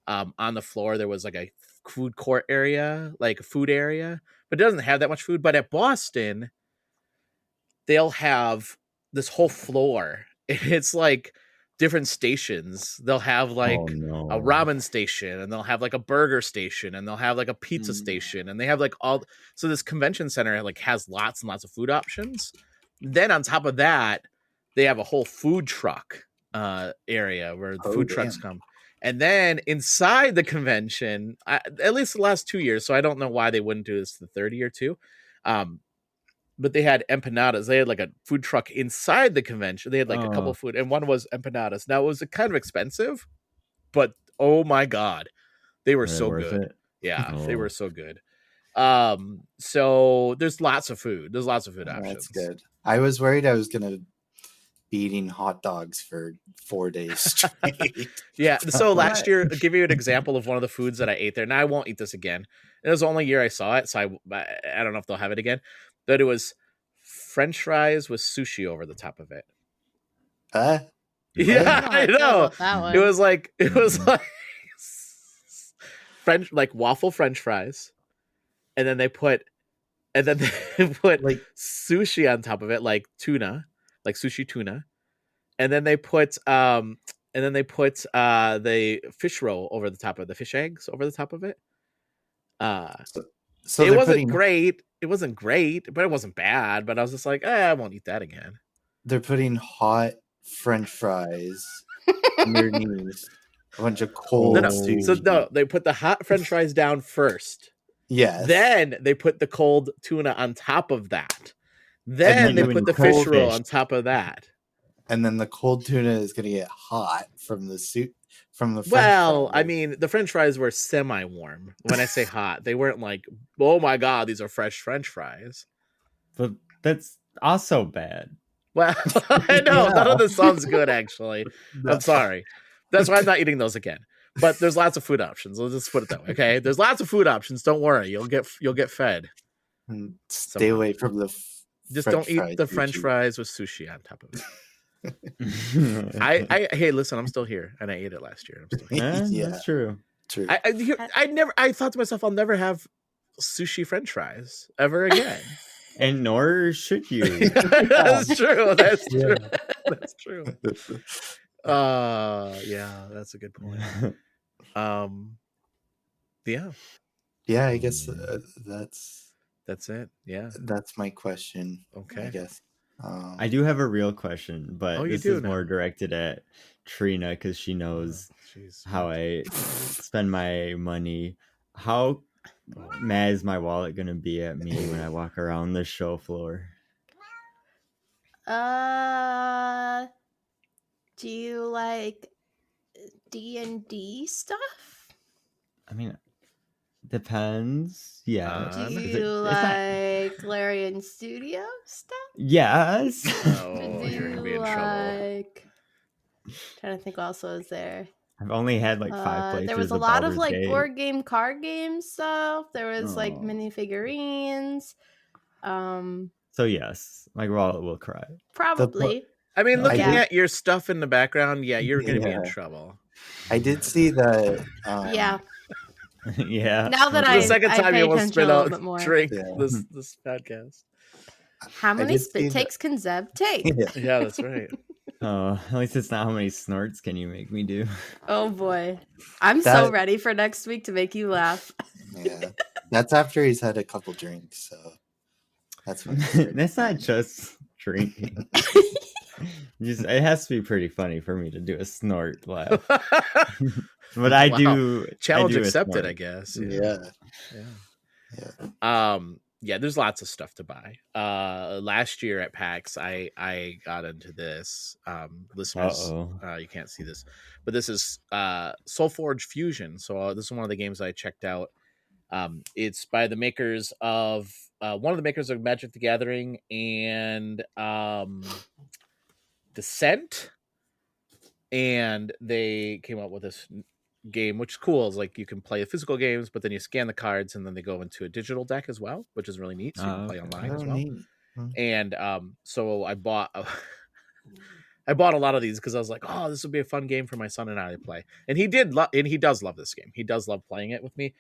on the floor there was like a food court area, like a food area, but it doesn't have that much food. But at Boston, they'll have this whole floor. It's like different stations. They'll have like a ramen station, and they'll have like a burger station, and they'll have like a pizza station, and they have like all. So this convention center like has lots and lots of food options. Then on top of that, they have a whole food truck area where the food trucks come. And then inside the convention, at least the last 2 years, so I don't know why they wouldn't do this the third year too. But they had empanadas. They had like a food truck inside the convention. They had like a couple of food, and one was empanadas. Now it was kind of expensive, but oh my god, they were so good. It? Yeah, they were so good. So there's lots of food. There's lots of food options. That's good. I was worried I was gonna be eating hot dogs for 4 days straight. Yeah. So last year, I'll give you an example of one of the foods that I ate there. Now I won't eat this again. It was the only year I saw it, so I don't know if they'll have it again. But it was French fries with sushi over the top of it. Yeah, I know. It was like French, like waffle French fries, and then they put like sushi on top of it, like tuna, like sushi tuna, and then they put the fish roll over the top of the fish eggs over the top of it. So it wasn't great. It wasn't great, but it wasn't bad. But I was just like, I won't eat that again. They're putting hot French fries underneath a bunch of cold sushi. So no, they put the hot French fries down first. Yes. Then they put the cold tuna on top of that. Then they put the fish roll on top of that. And then the cold tuna is going to get hot from the soup. From the Well, I mean, the French fries were semi-warm. When I say hot, they weren't like, oh my god, these are fresh French fries. But that's also bad. Well, I know none of this sounds good. Actually, I'm sorry. That's why I'm not eating those again. But there's lots of food options. Let's just put it that way. Okay, there's lots of food options. Don't worry, you'll get fed. And stay away from the. Just don't eat the French fries with sushi on top of it. Hey, listen, I'm still here, and I ate it last year. I'm still here. Yeah, that's true. True. I thought to myself, I'll never have sushi French fries ever again. And nor should you. That's true. That's true. That's true. Yeah, that's a good point. Yeah. Yeah, I guess that's it. Yeah, that's my question. Okay, I guess. I do have a real question, but this is now. more directed at Trina because she knows how I spend my money. How mad is my wallet gonna be at me when I walk around the show floor? Do you like D&D stuff? I mean, depends. Yeah. Do you like Larian Studio stuff? Yes. Oh, you're gonna be in trouble. Trying to think what else was there. I've only had like 5 playthroughs. There was a of lot of Baldur's like Gate. board game, card game stuff. There was like minifigurines. So yes, my wallet will cry. Probably. I mean, looking at your stuff in the background, you're gonna be in trouble. I did see the. Yeah. Yeah. Now that the second time pay you will attention spit a little out bit more. drink this podcast. How many spit takes can Zeb take? Yeah, that's right. Oh, at least it's not how many snorts can you make me do. Oh boy, I'm so ready for next week to make you laugh. Yeah, that's after he's had a couple drinks. So that's when. That's not just drinking. It has to be pretty funny for me to do a snort laugh. But I do. Challenge I do accepted, I guess. Yeah, there's lots of stuff to buy. Last year at PAX, I got into this. Listeners, you can't see this, but this is Soulforge Fusion. So this is one of the games I checked out. It's by the makers of one of the makers of Magic the Gathering and Descent, and they came up with this game, which is cool. Is like you can play physical games, but then you scan the cards, and then they go into a digital deck as well, which is really neat. So you can play online as well. Neat. And so I bought a lot of these because I was like, oh, this would be a fun game for my son and I to play. And he does love this game. He does love playing it with me.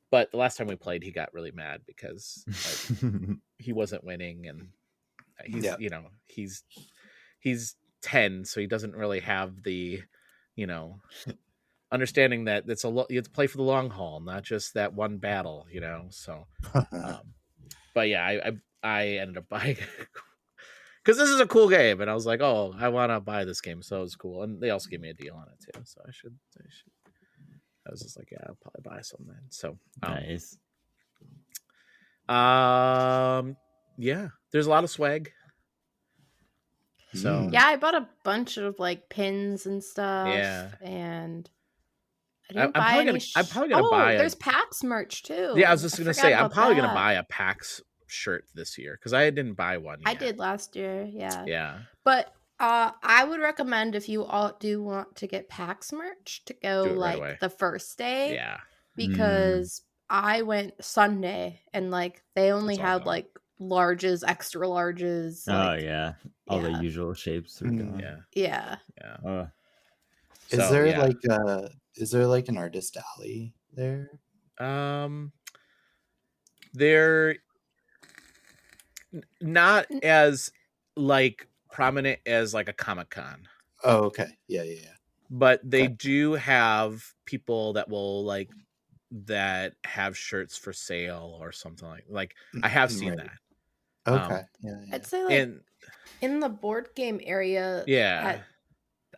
But the last time we played, he got really mad because he wasn't winning, and he's 10, so he doesn't really have the understanding that you have to play for the long haul, not just that one battle, so but yeah, I ended up buying it because this is a cool game, and I was like, oh, I want to buy this game, so it was cool. And they also gave me a deal on it too, so I should I was just like, yeah, I'll probably buy some then. So nice. Yeah, there's a lot of swag. So yeah, I bought a bunch of like pins and stuff. Yeah, and I I'm didn't buy probably any. I'm probably gonna buy. There's PAX merch too. Yeah, I was just gonna say I'm probably gonna that. buy a PAX shirt this year because I didn't buy one yet. I did last year. Yeah. Yeah. But I would recommend if you all do want to get PAX merch to go right like away. the first day. Yeah. Because I went Sunday and like they only had like larges, extra larges. Oh yeah, all the usual shapes are gone. Yeah. Is there like an artist alley there? They're not as like prominent as like a Comic-Con. Oh, okay. Yeah. But they do have people that will that have shirts for sale or something like I have seen that. Okay. I'd say like in the board game area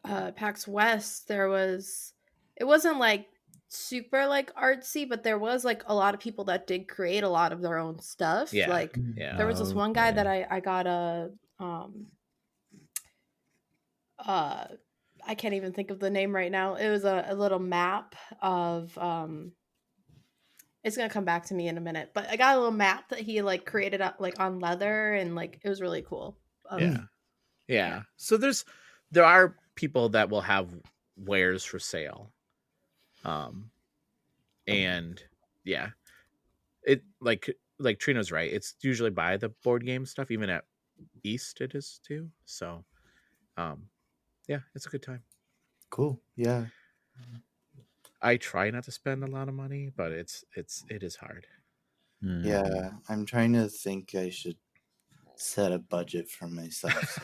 PAX West, it wasn't like super like artsy, but there was like a lot of people that did create a lot of their own stuff. Yeah, Like yeah. there was this one guy that I got I can't even think of the name right now. It was a little map of it's gonna come back to me in a minute, but I got a little map that he like created up like on leather, and like it was really cool. Yeah. So there are people that will have wares for sale. And yeah, it like Trina's right. It's usually by the board game stuff, even at East it is too. So, yeah, it's a good time. Cool. Yeah. I try not to spend a lot of money, but it is hard. Yeah, I'm trying to think I should set a budget for myself.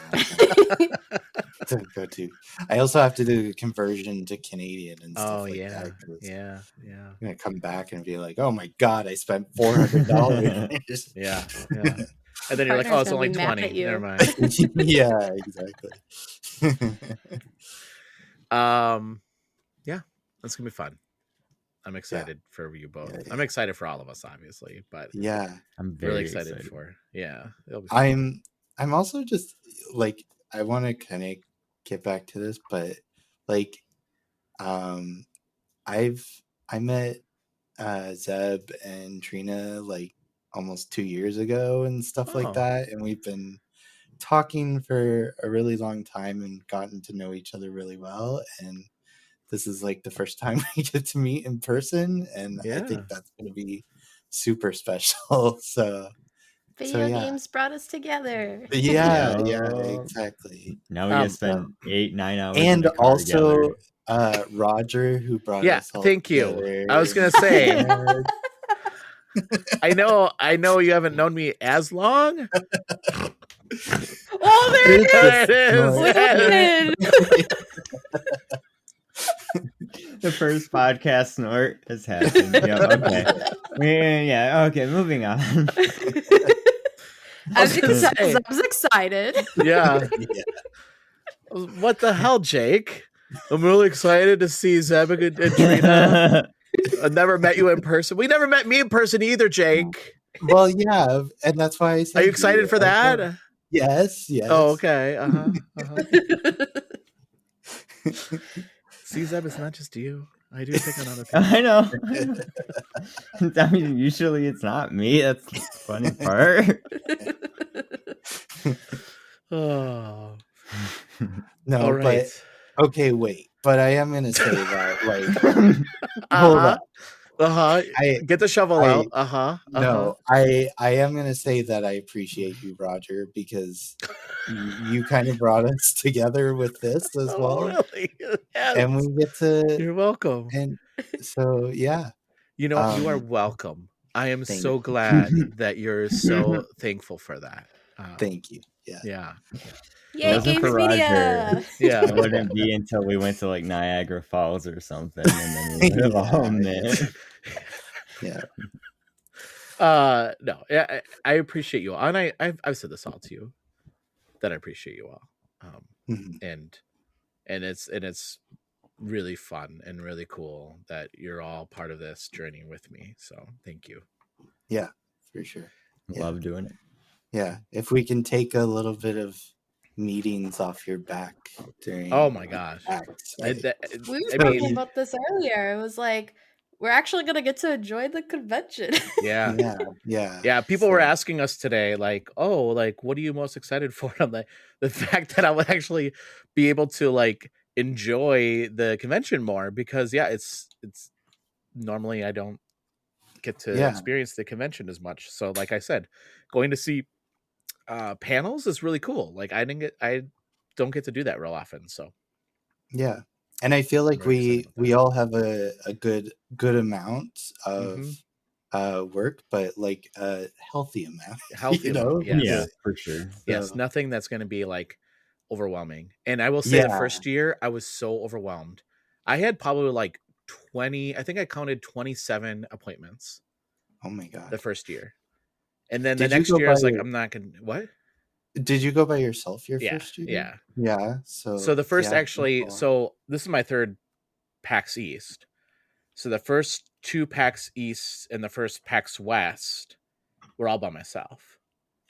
So to go to. I also have to do a conversion to Canadian and stuff like that. Yeah. I'm gonna come back and be like, "Oh my god, I spent $400." Yeah. And then you're like, "Oh, it's only 20." Never mind. Yeah, exactly. Yeah, that's gonna be fun. I'm excited for you both. Yeah. I'm excited for all of us, obviously, but yeah, I'm really excited for. Yeah, it'll be fun. I'm also just like I want to kind of get back to this, but like, I met Zeb and Trina like almost 2 years ago and stuff like that, and we've been talking for a really long time and gotten to know each other really well, and this is like the first time we get to meet in person, and I think that's going to be super special. So Video games brought us together. Yeah, exactly. Now we just spend 8-9 hours and in the car also together. Roger, who brought us all thank together. you. I was gonna say I know you haven't known me as long. Oh, there it is. The first podcast snort has happened. Okay, moving on. I was excited. Yeah. What the hell, Jake? I'm really excited to see Zeb and Trina. I've never met you in person. We never met me in person either, Jake. Well, yeah, and that's why I said. Are you excited for that? Yes. Oh, okay. See, Zeb, it's not just you. I do pick on other people. I know. I mean, usually it's not me. That's the funny part. Oh. No, all right. But okay, wait. But I am gonna say that, like, hold up. Get the shovel out. No, I am gonna say that I appreciate you, Roger, because you kind of brought us together with this as well. Really? Yes. And we get to. You're welcome. And so, yeah. You are welcome. I am so glad that you're so thankful for that. Thank you. Yeah. Yay, Games Media! Yeah, it wouldn't be until we went to like Niagara Falls or something, and then we would have all met. Yeah. No, I appreciate you all, and I've said this all to you that I appreciate you all, and it's really fun and really cool that you're all part of this journey with me. So thank you. Yeah, for sure. Love doing it. Yeah, if we can take a little bit of meetings off your back during. Oh my gosh, we were talking about this earlier. It was like we're actually gonna get to enjoy the convention. Yeah. People were asking us today, like, "Oh, like, what are you most excited for?" I'm like, the fact that I would actually be able to like enjoy the convention more, because it's normally I don't get to experience the convention as much. So, like I said, going to see panels is really cool. Like I don't get to do that real often. So yeah, and I feel like we all have a good amount of work, but like a healthy amount. Yes, for sure. Yes, nothing that's going to be like overwhelming. And I will say the first year I was so overwhelmed. I had probably like 20, I think I counted 27 appointments. Oh my god. The first year. And then the next year I was like, I'm not going to, what? Did you go by yourself your Yeah, first year? yeah. Yeah. So the first yeah, actually, cool. so this is my third PAX East. So the first two PAX East and the first PAX West were all by myself.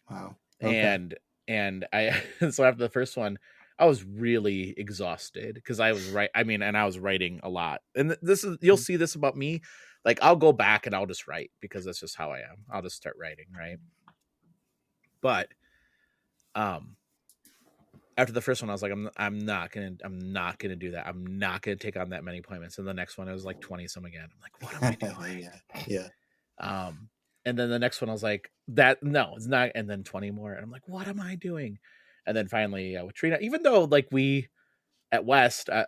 Wow. Okay. And I so after the first one, I was really exhausted because I was and I was writing a lot. And this is you'll see this about me. Like I'll go back and I'll just write because that's just how I am. I'll just start writing, right? But after the first one, I was like, I'm not gonna do that. I'm not gonna take on that many appointments. And the next one, it was like 20 some again. I'm like, what am I doing? Yeah. And then the next one, I was like, no, it's not. And then 20 more, and I'm like, what am I doing? And then finally, with Trina, even though like we at West, I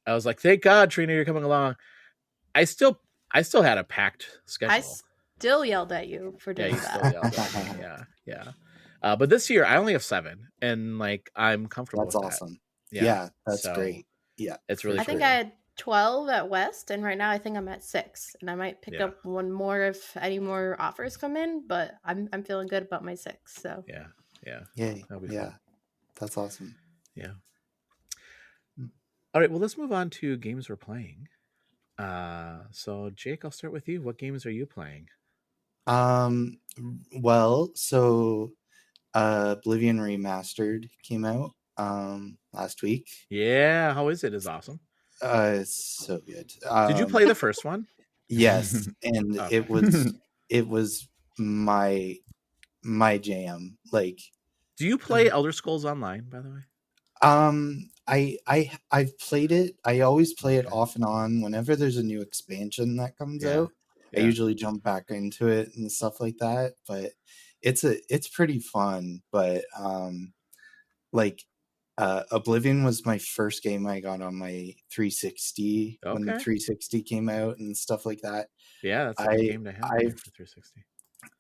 was like, thank God, Trina, you're coming along. I still had a packed schedule. I still yelled at you for doing that. Still yelled at me. Yeah. But this year I only have 7, and like I'm comfortable. That's with awesome. That. Yeah, that's great. Yeah, it's really. I think I had 12 at West, and right now I think I'm at 6, and I might pick up one more if any more offers come in. But I'm feeling good about my 6. So yeah. Fun. That's awesome. Yeah. All right, well, let's move on to games we're playing. So Jake, I'll start with you. What games are you playing? Well, so Oblivion Remastered came out last week. Yeah, how is it? It's awesome. It's so good. Did you play the first one? Yes, and it was my jam. Like, do you play Elder Scrolls Online, by the way? I've played it. I always play it off and on whenever there's a new expansion that comes out. I usually jump back into it and stuff like that, but it's pretty fun. But Oblivion was my first game I got on my 360 when the 360 came out and stuff like that. Yeah, that's a good game to have for 360.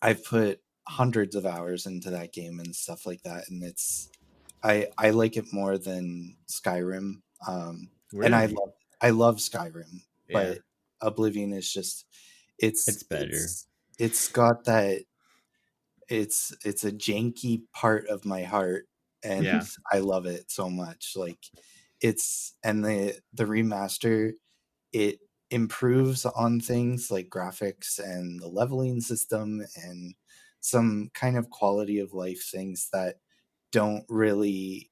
I've put hundreds of hours into that game and stuff like that, and I like it more than Skyrim. Really? And I love Skyrim, but Oblivion is just it's better. It's got that it's a janky part of my heart, and I love it so much. Like the remaster, it improves on things like graphics and the leveling system and some kind of quality of life things that don't really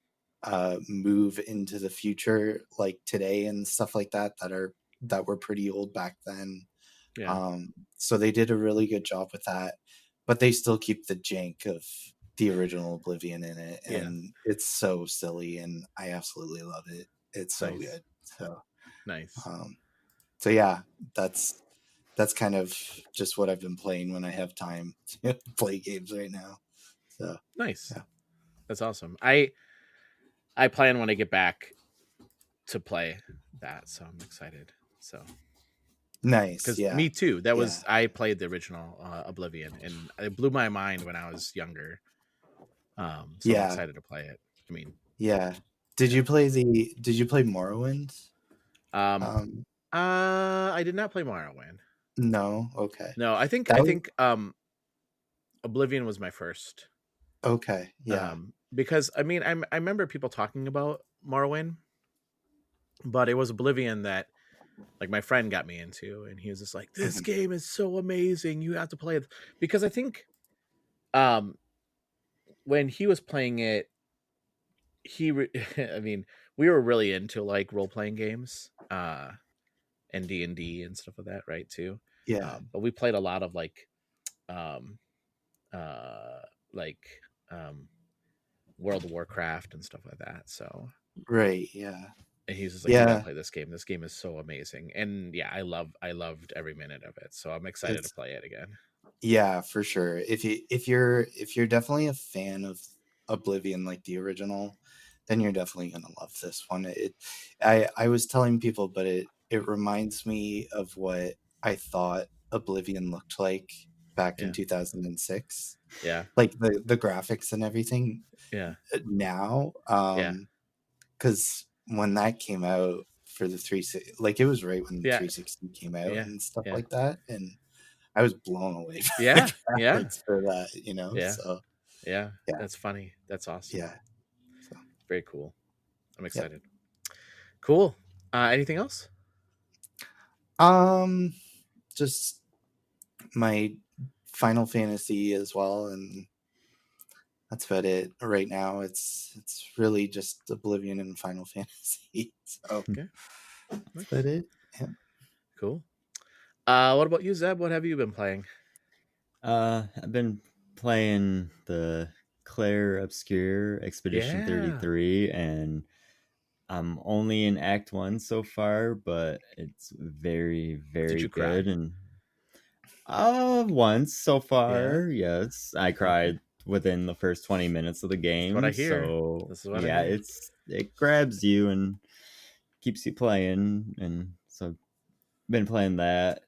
move into the future like today and stuff like that were pretty old back then. So they did a really good job with that, but they still keep the jank of the original Oblivion in it, and it's so silly, and I absolutely love it. It's so good. So nice. So yeah, that's kind of just what I've been playing when I have time to play games right now. So nice. Yeah. That's awesome. I plan when I get back to play that, so I'm excited. So nice. Because me too. That was I played the original Oblivion, and it blew my mind when I was younger. So I'm excited to play it. I mean, Did you play Morrowind? I did not play Morrowind. No. Okay. No, I think Oblivion was my first. Okay. Yeah. Because I mean, I remember people talking about Morrowind, but it was Oblivion that like my friend got me into, and he was just like, "This game is so amazing. You have to play it." Because I think, when he was playing it, I mean, we were really into like role playing games, and D&D and stuff like that, right? Too. Yeah. But we played a lot of World of Warcraft and stuff like that. So right, yeah. And he's just like, "You gotta play this game. This game is so amazing." And yeah, I loved every minute of it. So I'm excited to play it again. Yeah, for sure. If you're definitely a fan of Oblivion, like the original, then you're definitely gonna love this one. I was telling people, but it reminds me of what I thought Oblivion looked like back in 2006. Yeah, like the graphics and everything. Yeah. Now, because when that came out for the 360, like it was right when the 360 came out and stuff like that, and I was blown away. Yeah, for that, you know. Yeah. So Yeah, that's funny. That's awesome. Yeah. Very cool. I'm excited. Cool. Anything else? Just my Final Fantasy as well, and that's about it right now. It's really just Oblivion and Final Fantasy. So okay, that's about it. Yeah. Cool. What about you, Zeb? What have you been playing? I've been playing the Claire Obscure Expedition 33, and I'm only in Act 1 so far, but it's very, very good. And once so far, yes, I cried within the first 20 minutes of the game. That's what I hear. So This is what I hear. it grabs you and keeps you playing, and so I've been playing that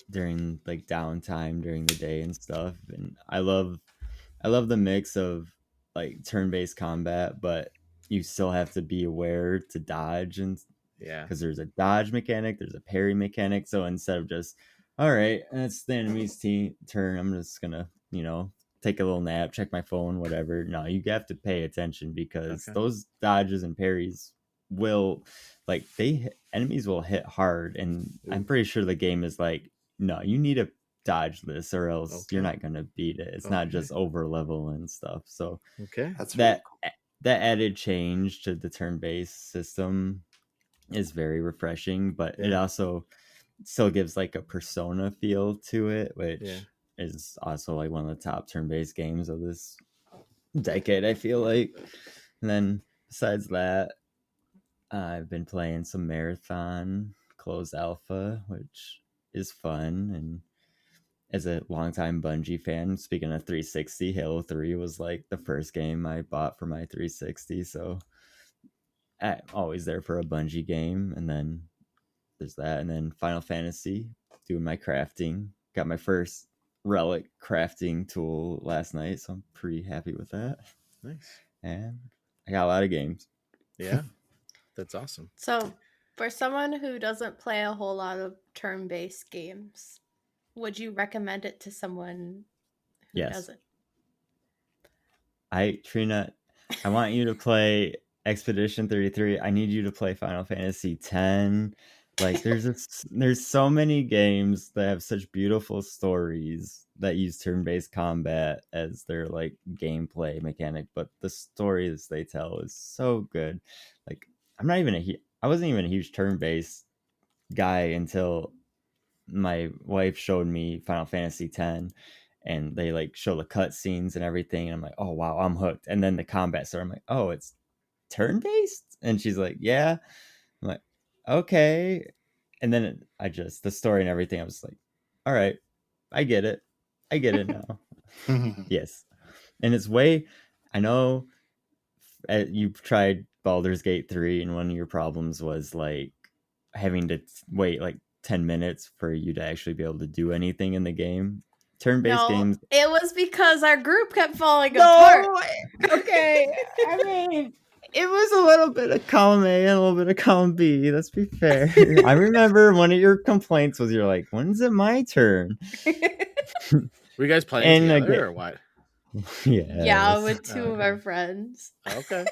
during like downtime during the day and stuff. And I love the mix of like turn-based combat, but you still have to be aware to dodge, and because there's a dodge mechanic, there's a parry mechanic. So instead of just, all right, it's the enemy's turn, I'm just gonna take a little nap, check my phone, whatever. No, you have to pay attention, because those dodges and parries will enemies will hit hard, and I'm pretty sure the game is like, no, you need to dodge this or else you're not gonna beat it. It's not just over level and stuff. So that's that that added change to the turn-based system is very refreshing, but it also still gives like a Persona feel to it, which is also like one of the top turn-based games of this decade, I feel like. And then besides that, I've been playing some Marathon closed alpha, which is fun. And as a longtime Bungie fan, speaking of 360, Halo 3 was like the first game I bought for my 360, so I'm always there for a Bungie game. And then there's that, and then Final Fantasy, doing my crafting. Got my first relic crafting tool last night, so I'm pretty happy with that. Nice. And I got a lot of games. Yeah, that's awesome. So, for someone who doesn't play a whole lot of turn-based games, would you recommend it to someone who doesn't? Trina, I want you to play Expedition 33. I need you to play Final Fantasy X. Like, there's so many games that have such beautiful stories that use turn-based combat as their like gameplay mechanic, but the stories they tell is so good. Like, I wasn't even a huge turn-based guy until my wife showed me Final Fantasy X, and they like show the cutscenes and everything, and I'm like, oh wow, I'm hooked. And then the combat started, I'm like, oh, it's turn-based? And she's like, yeah. I'm like, okay. And then the story and everything, I was like, all right, I get it now. Yes. And it's I know you've tried Baldur's Gate 3, and one of your problems was like having to wait like 10 minutes for you to actually be able to do anything in the game. Turn-based games. It was because our group kept falling apart. Okay. I mean, it was a little bit of column A and a little bit of column B. Let's be fair. I remember one of your complaints was you're like, when's it my turn? Were you guys playing together or what? Yeah, with two of our friends. Okay.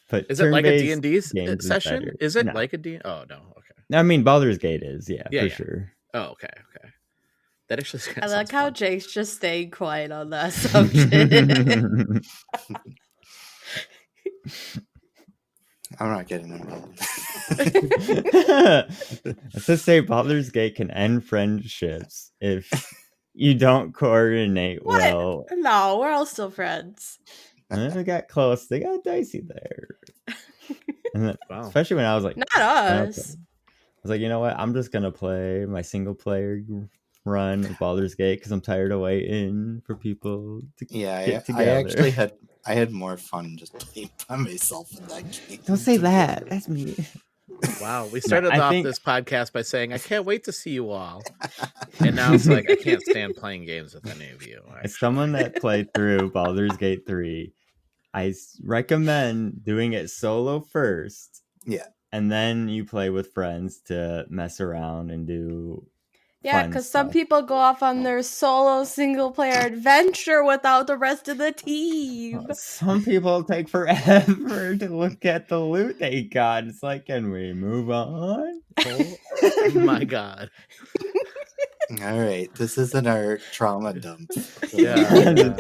But is it like a D&D session? Is it like a D? Oh no. Okay. I mean, Baldur's Gate is for sure. Oh, okay. That actually. I like how fun. Jake's just staying quiet on that subject. I'm not getting involved. Let's just say Baldur's Gate can end friendships if you don't coordinate well. No, we're all still friends. They got close. They got dicey there. And then, especially when I was like, not us. I was like, you know what? I'm just gonna play my single player run of Baldur's Gate because I'm tired of waiting for people to get together. I actually had more fun just playing by myself in that game. Don't say that. That's me. Wow, we started off this podcast by saying I can't wait to see you all, and now it's like I can't stand playing games with any of you. As someone that played through Baldur's Gate 3, I recommend doing it solo first. Yeah. And then you play with friends to mess around and do Yeah, because some people go off on their solo single player adventure without the rest of the team. Some people take forever to look at the loot they got. It's like, can we move on? Oh my god. All right, this isn't our trauma dump. Yeah.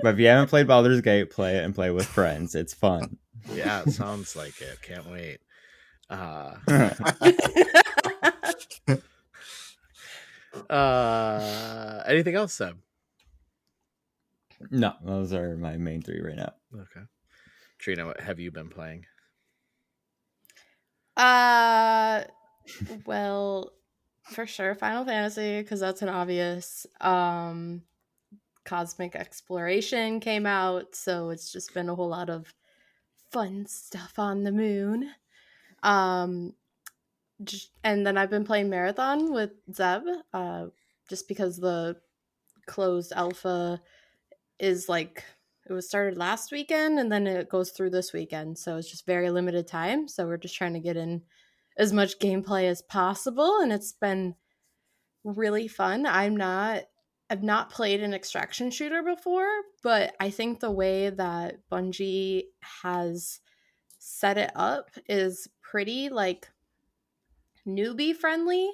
But if you haven't played Baldur's Gate, play it and play with friends. It's fun. Yeah, it sounds like it. Can't wait. Anything else, Seb? No, those are my main three right now. Okay. Trina, what have you been playing? Well, for sure, Final Fantasy, because that's an obvious. Cosmic Exploration came out, so it's just been a whole lot of fun stuff on the moon. And then I've been playing Marathon with Zeb, just because the closed alpha is like, it was started last weekend and then it goes through this weekend, so it's just very limited time, so we're just trying to get in as much gameplay as possible, and it's been really fun. I've not played an extraction shooter before, but I think the way that Bungie has set it up is pretty like newbie friendly.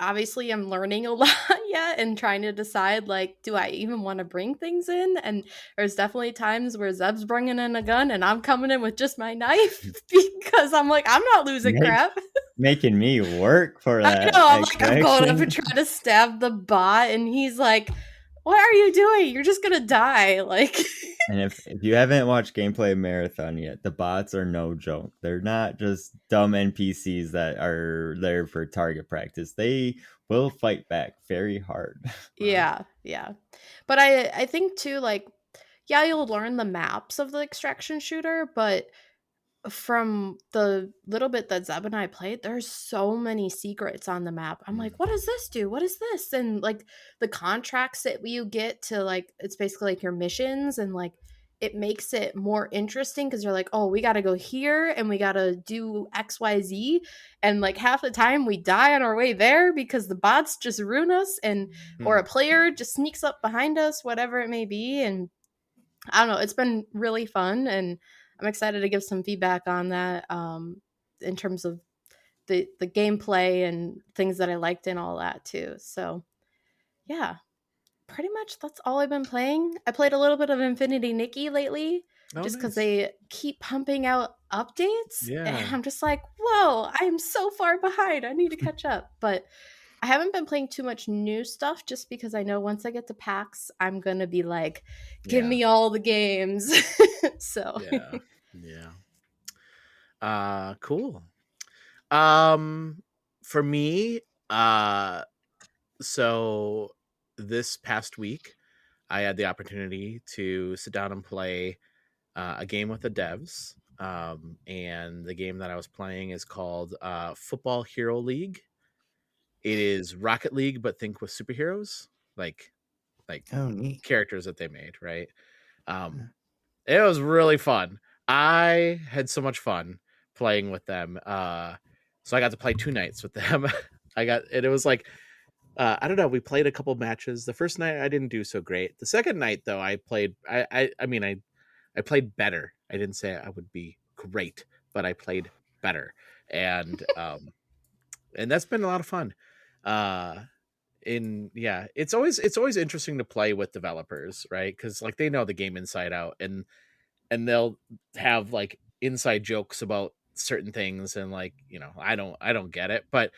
Obviously I'm learning a lot yet and trying to decide, like, do I even want to bring things in? And there's definitely times where Zeb's bringing in a gun and I'm coming in with just my knife because I'm like, I'm not losing crap. Making me work for that. I know, I'm going up and trying to stab the bot and he's like, what are you doing? You're just gonna die. Like, and if you haven't watched Gameplay Marathon yet, the bots are no joke. They're not just dumb NPCs that are there for target practice. They will fight back very hard. Yeah. But I think too, like, yeah, you'll learn the maps of the extraction shooter, but from the little bit that Zeb and I played, there's so many secrets on the map. I'm like, what does this do? What is this? And like the contracts that you get to, like, it's basically like your missions, and like it makes it more interesting because you're like, oh, we got to go here and we got to do XYZ, and like half the time we die on our way there because the bots just ruin us, and or a player just sneaks up behind us, whatever it may be. And I don't know, it's been really fun, and I'm excited to give some feedback on that, in terms of the gameplay and things that I liked and all that too. So yeah, pretty much that's all I've been playing. I played a little bit of Infinity Nikki lately, just because they keep pumping out updates. Yeah. And I'm just like, whoa, I'm so far behind. I need to catch up. But I haven't been playing too much new stuff just because I know once I get to PAX, I'm going to be like, give me all the games. So cool. For me, so this past week I had the opportunity to sit down and play a game with the devs, and the game that I was playing is called Football Hero League. It is Rocket League, but think with superheroes, like characters that they made, right? It was really fun. I had so much fun playing with them. So I got to play 2 nights with them. It was like, I don't know, we played a couple matches. The first night I didn't do so great. The second night though, I played I played better. I didn't say I would be great, but I played better. And and that's been a lot of fun. It's always interesting to play with developers, right? Because like they know the game inside out, and they'll have like inside jokes about certain things, and like, you know, I don't get it, but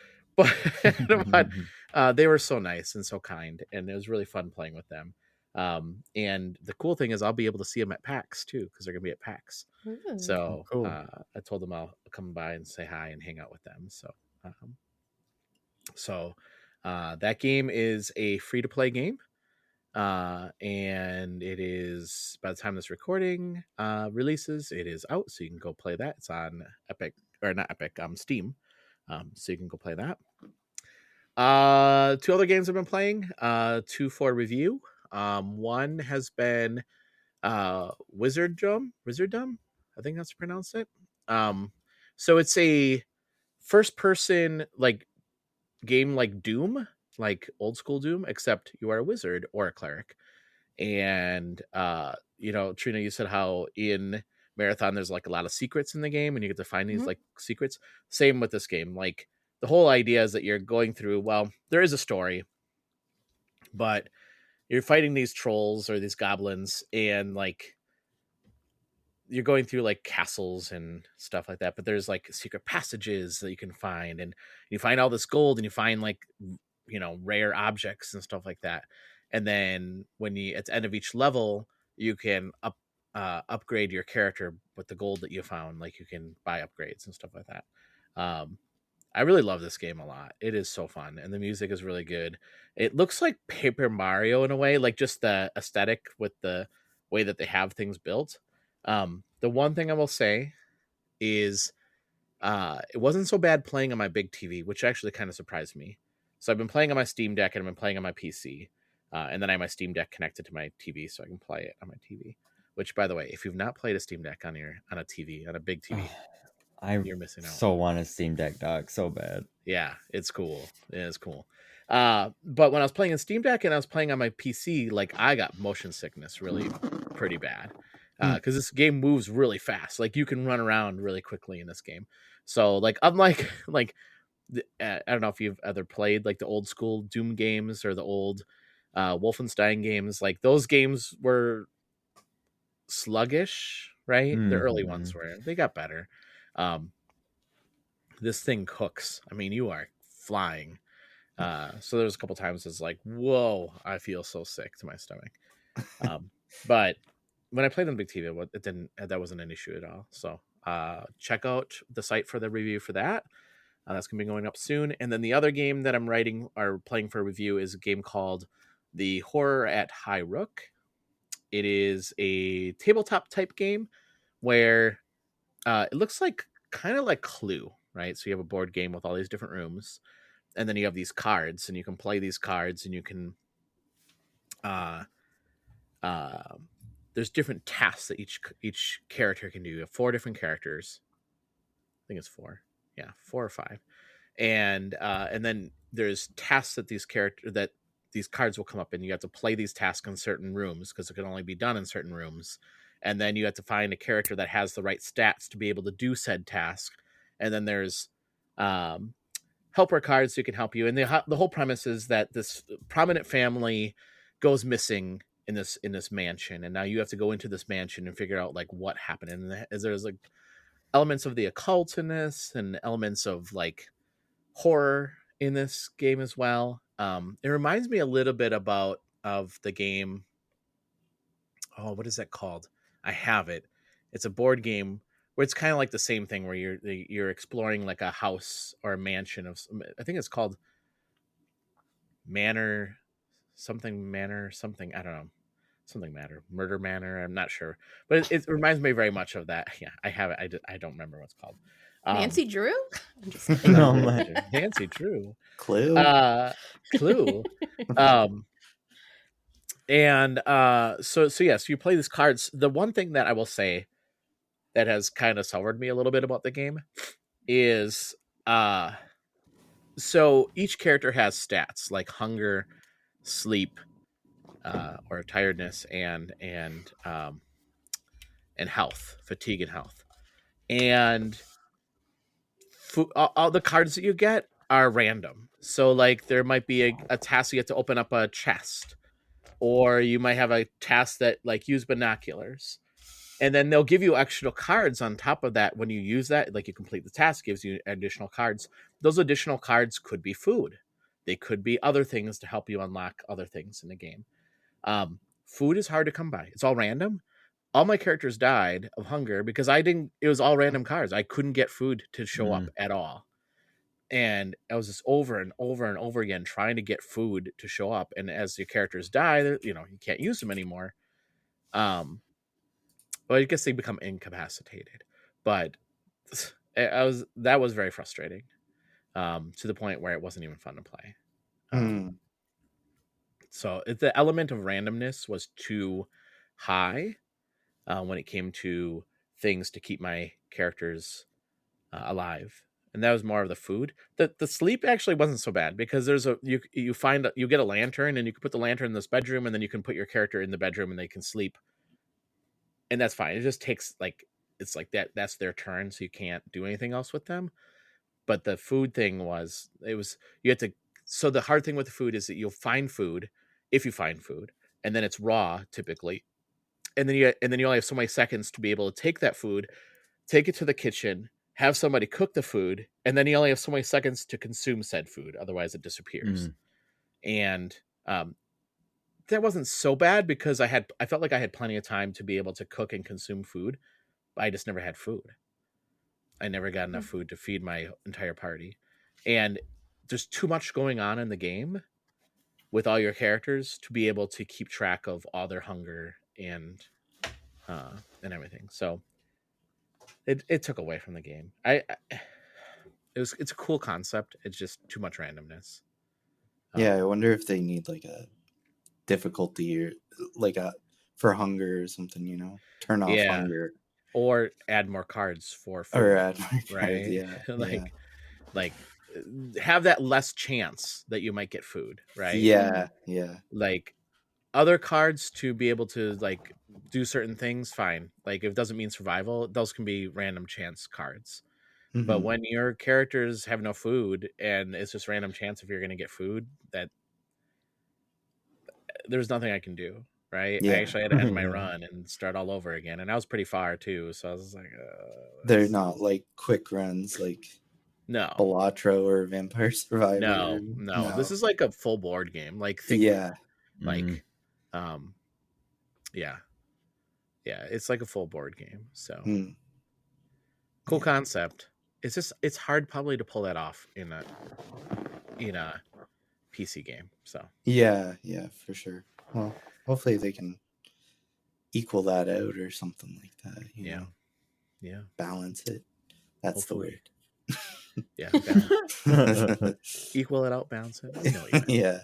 they were so nice and so kind, and it was really fun playing with them. And the cool thing is I'll be able to see them at PAX too, because they're gonna be at PAX. So cool. I told them I'll come by and say hi and hang out with them. So that game is a free-to-play game, and it is, by the time this recording releases, it is out, so you can go play that. It's on Steam, so you can go play that. 2 other games I've been playing, 2 for review. One has been Wizordum, I think that's pronounced it. So it's a first person, like, game like Doom, like old school Doom, except you are a wizard or a cleric. And Trina, you said how in Marathon there's like a lot of secrets in the game and you get to find these like secrets. Same with this game. Like the whole idea is that you're going through, well, there is a story, but you're fighting these trolls or these goblins, and like you're going through like castles and stuff like that, but there's like secret passages that you can find, and you find all this gold, and you find like rare objects and stuff like that. And then when you at the end of each level, you can upgrade your character with the gold that you found. Like you can buy upgrades and stuff like that. I really love this game a lot. It is so fun, and the music is really good. It looks like Paper Mario in a way, like just the aesthetic with the way that they have things built. The one thing I will say is it wasn't so bad playing on my big TV, which actually kind of surprised me. So I've been playing on my Steam Deck and I've been playing on my PC. And then I have my Steam Deck connected to my TV so I can play it on my TV. Which, by the way, if you've not played a Steam Deck on a TV, on a big TV, you're missing out. So want a Steam Deck, dog, so bad. Yeah, it's cool. It is cool. But when I was playing in Steam Deck and I was playing on my PC, like I got motion sickness really pretty bad. Because this game moves really fast. Like you can run around really quickly in this game. So like unlike I don't know if you've ever played like the old school Doom games or the old Wolfenstein games. Like those games were sluggish, right? The early ones were. They got better. This thing cooks. I mean, you are flying. So there was a couple times it's like, whoa, I feel so sick to my stomach. But when I played on the big TV, that wasn't an issue at all. So check out the site for the review for that. That's going to be going up soon. And then the other game that I'm writing or playing for review is a game called The Horror at Highrook. It is a tabletop type game where it looks like kind of like Clue, right? So you have a board game with all these different rooms, and then you have these cards, and you can play these cards, and you can there's different tasks that each character can do. You have 4 different characters. I think it's 4. Yeah, 4 or 5. And then there's tasks that these cards will come up, and you have to play these tasks in certain rooms because it can only be done in certain rooms. And then you have to find a character that has the right stats to be able to do said task. And then there's helper cards who can help you. And the whole premise is that this prominent family goes missing in this mansion, and now you have to go into this mansion and figure out like what happened. And there's like elements of the occult in this, and elements of like horror in this game as well. It reminds me a little bit of the game. Oh, what is that called? I have it. It's a board game where it's kind of like the same thing where you're exploring like a house or a mansion of. I think it's called Manor something. I don't know. Something Murder Manor. I'm not sure, but it reminds me very much of that. Yeah, I have it. I don't remember what it's called. Nancy Drew? No, man. Nancy Drew. Clue. Clue. So yes, you play these cards. The one thing that I will say that has kind of soured me a little bit about the game is so each character has stats like hunger, sleep, or tiredness, and health, fatigue and health. And all the cards that you get are random. So like there might be a task you have to open up a chest, or you might have a task that like use binoculars, and then they'll give you extra cards on top of that when you use that. Like you complete the task, gives you additional cards. Those additional cards could be food. They could be other things to help you unlock other things in the game. Food is hard to come by. It's all random. All my characters died of hunger because it was all random cards. I couldn't get food to show up at all. And I was just over and over and over again trying to get food to show up. And as your characters die, you can't use them anymore. Well, I guess they become incapacitated. But that was very frustrating, to the point where it wasn't even fun to play. So the element of randomness was too high when it came to things to keep my characters alive and that was more of the food. The sleep actually wasn't so bad because there's you get a lantern, and you can put the lantern in this bedroom, and then you can put your character in the bedroom and they can sleep, and that's fine. It just takes it's like that's their turn, so you can't do anything else with them. But the food thing you have to. So the hard thing with the food is that you'll find food, if you find food, and then it's raw typically, and then you only have so many seconds to be able to take that food, take it to the kitchen, have somebody cook the food, and then you only have so many seconds to consume said food. Otherwise, it disappears. And that wasn't so bad because I felt like I had plenty of time to be able to cook and consume food. But I just never had food. I never got enough food to feed my entire party. And there's too much going on in the game with all your characters to be able to keep track of all their hunger and everything. So it took away from the game. It's a cool concept. It's just too much randomness. Yeah, I wonder if they need like a difficulty or like for hunger or something, turn off hunger. Or add more cards for food. Or add more cards, right? Yeah. Like have that less chance that you might get food, right? Yeah. Like other cards to be able to like do certain things, fine. Like if it doesn't mean survival, those can be random chance cards. Mm-hmm. But when your characters have no food and it's just random chance if you're going to get food, that there's nothing I can do, right? Yeah. I actually had to end my run and start all over again, and I was pretty far too, so I was like, they're not like quick runs like Balatro or Vampire Survivor. No. This is like a full board game. Like think, like it's like a full board game. So cool concept. It's hard probably to pull that off in a PC game. So yeah, for sure. Well, hopefully they can equal that out or something like that. You know? Yeah. Balance it. That's hopefully the word. Yeah. Equal it out, balance it. Yeah.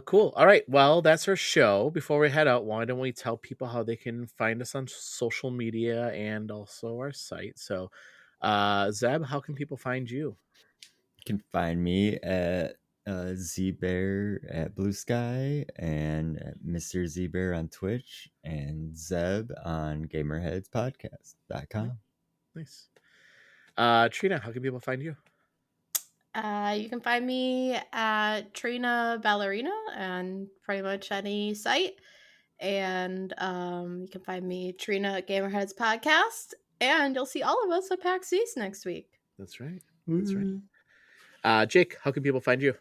Cool. All right. Well, that's our show. Before we head out, why don't we tell people how they can find us on social media and also our site? So, Zeb, how can people find you? You can find me at ZBear at Blue Sky and at Mr. ZBear on Twitch and Zeb on GamerheadsPodcast.com. Nice. Trina, how can people find you? You can find me at Trina Ballerina and pretty much any site. And you can find me Trina at Gamerheads Podcast. And you'll see all of us at PAX East next week. That's right. Jake, how can people find you?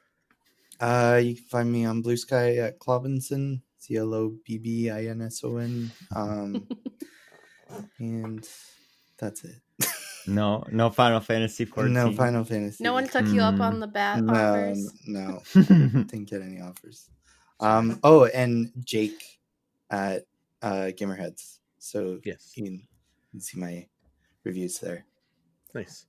You can find me on Blue Sky at Clobinson, CLOBBINSON. And that's it. No Final Fantasy 14. No Final Fantasy. No one took you up on the offers? No. Didn't get any offers. And Jake at Gamerheads. So yes, you can see my reviews there. Nice.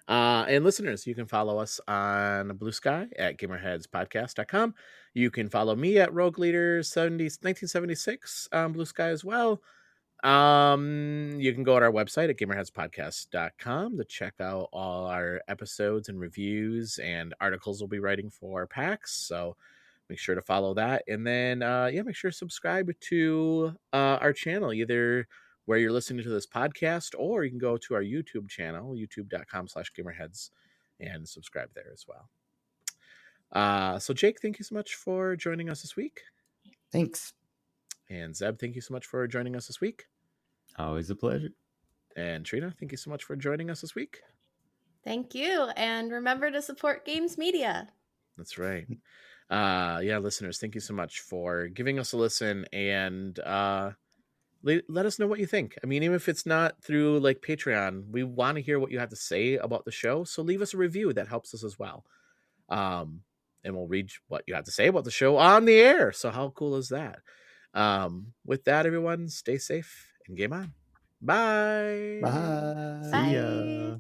And listeners, you can follow us on Blue Sky at GamerheadsPodcast.com. You can follow me at Rogue Leader 1976 on Blue Sky as well. You can go on our website at GamerheadsPodcast.com to check out all our episodes and reviews and articles we'll be writing for PAX. So make sure to follow that. And then, make sure to subscribe to our channel, either where you're listening to this podcast, or you can go to our YouTube channel, youtube.com/gamerheads, and subscribe there as well. So Jake, thank you so much for joining us this week. Thanks. And Zeb, thank you so much for joining us this week. Always a pleasure. And Trina, thank you so much for joining us this week. Thank you. And remember to support Games Media. That's right. Listeners, thank you so much for giving us a listen, and let us know what you think. I mean, even if it's not through like Patreon, we want to hear what you have to say about the show. So leave us a review. That helps us as well. And we'll read what you have to say about the show on the air. So how cool is that? With that, everyone, stay safe and game on. Bye. Bye. See ya.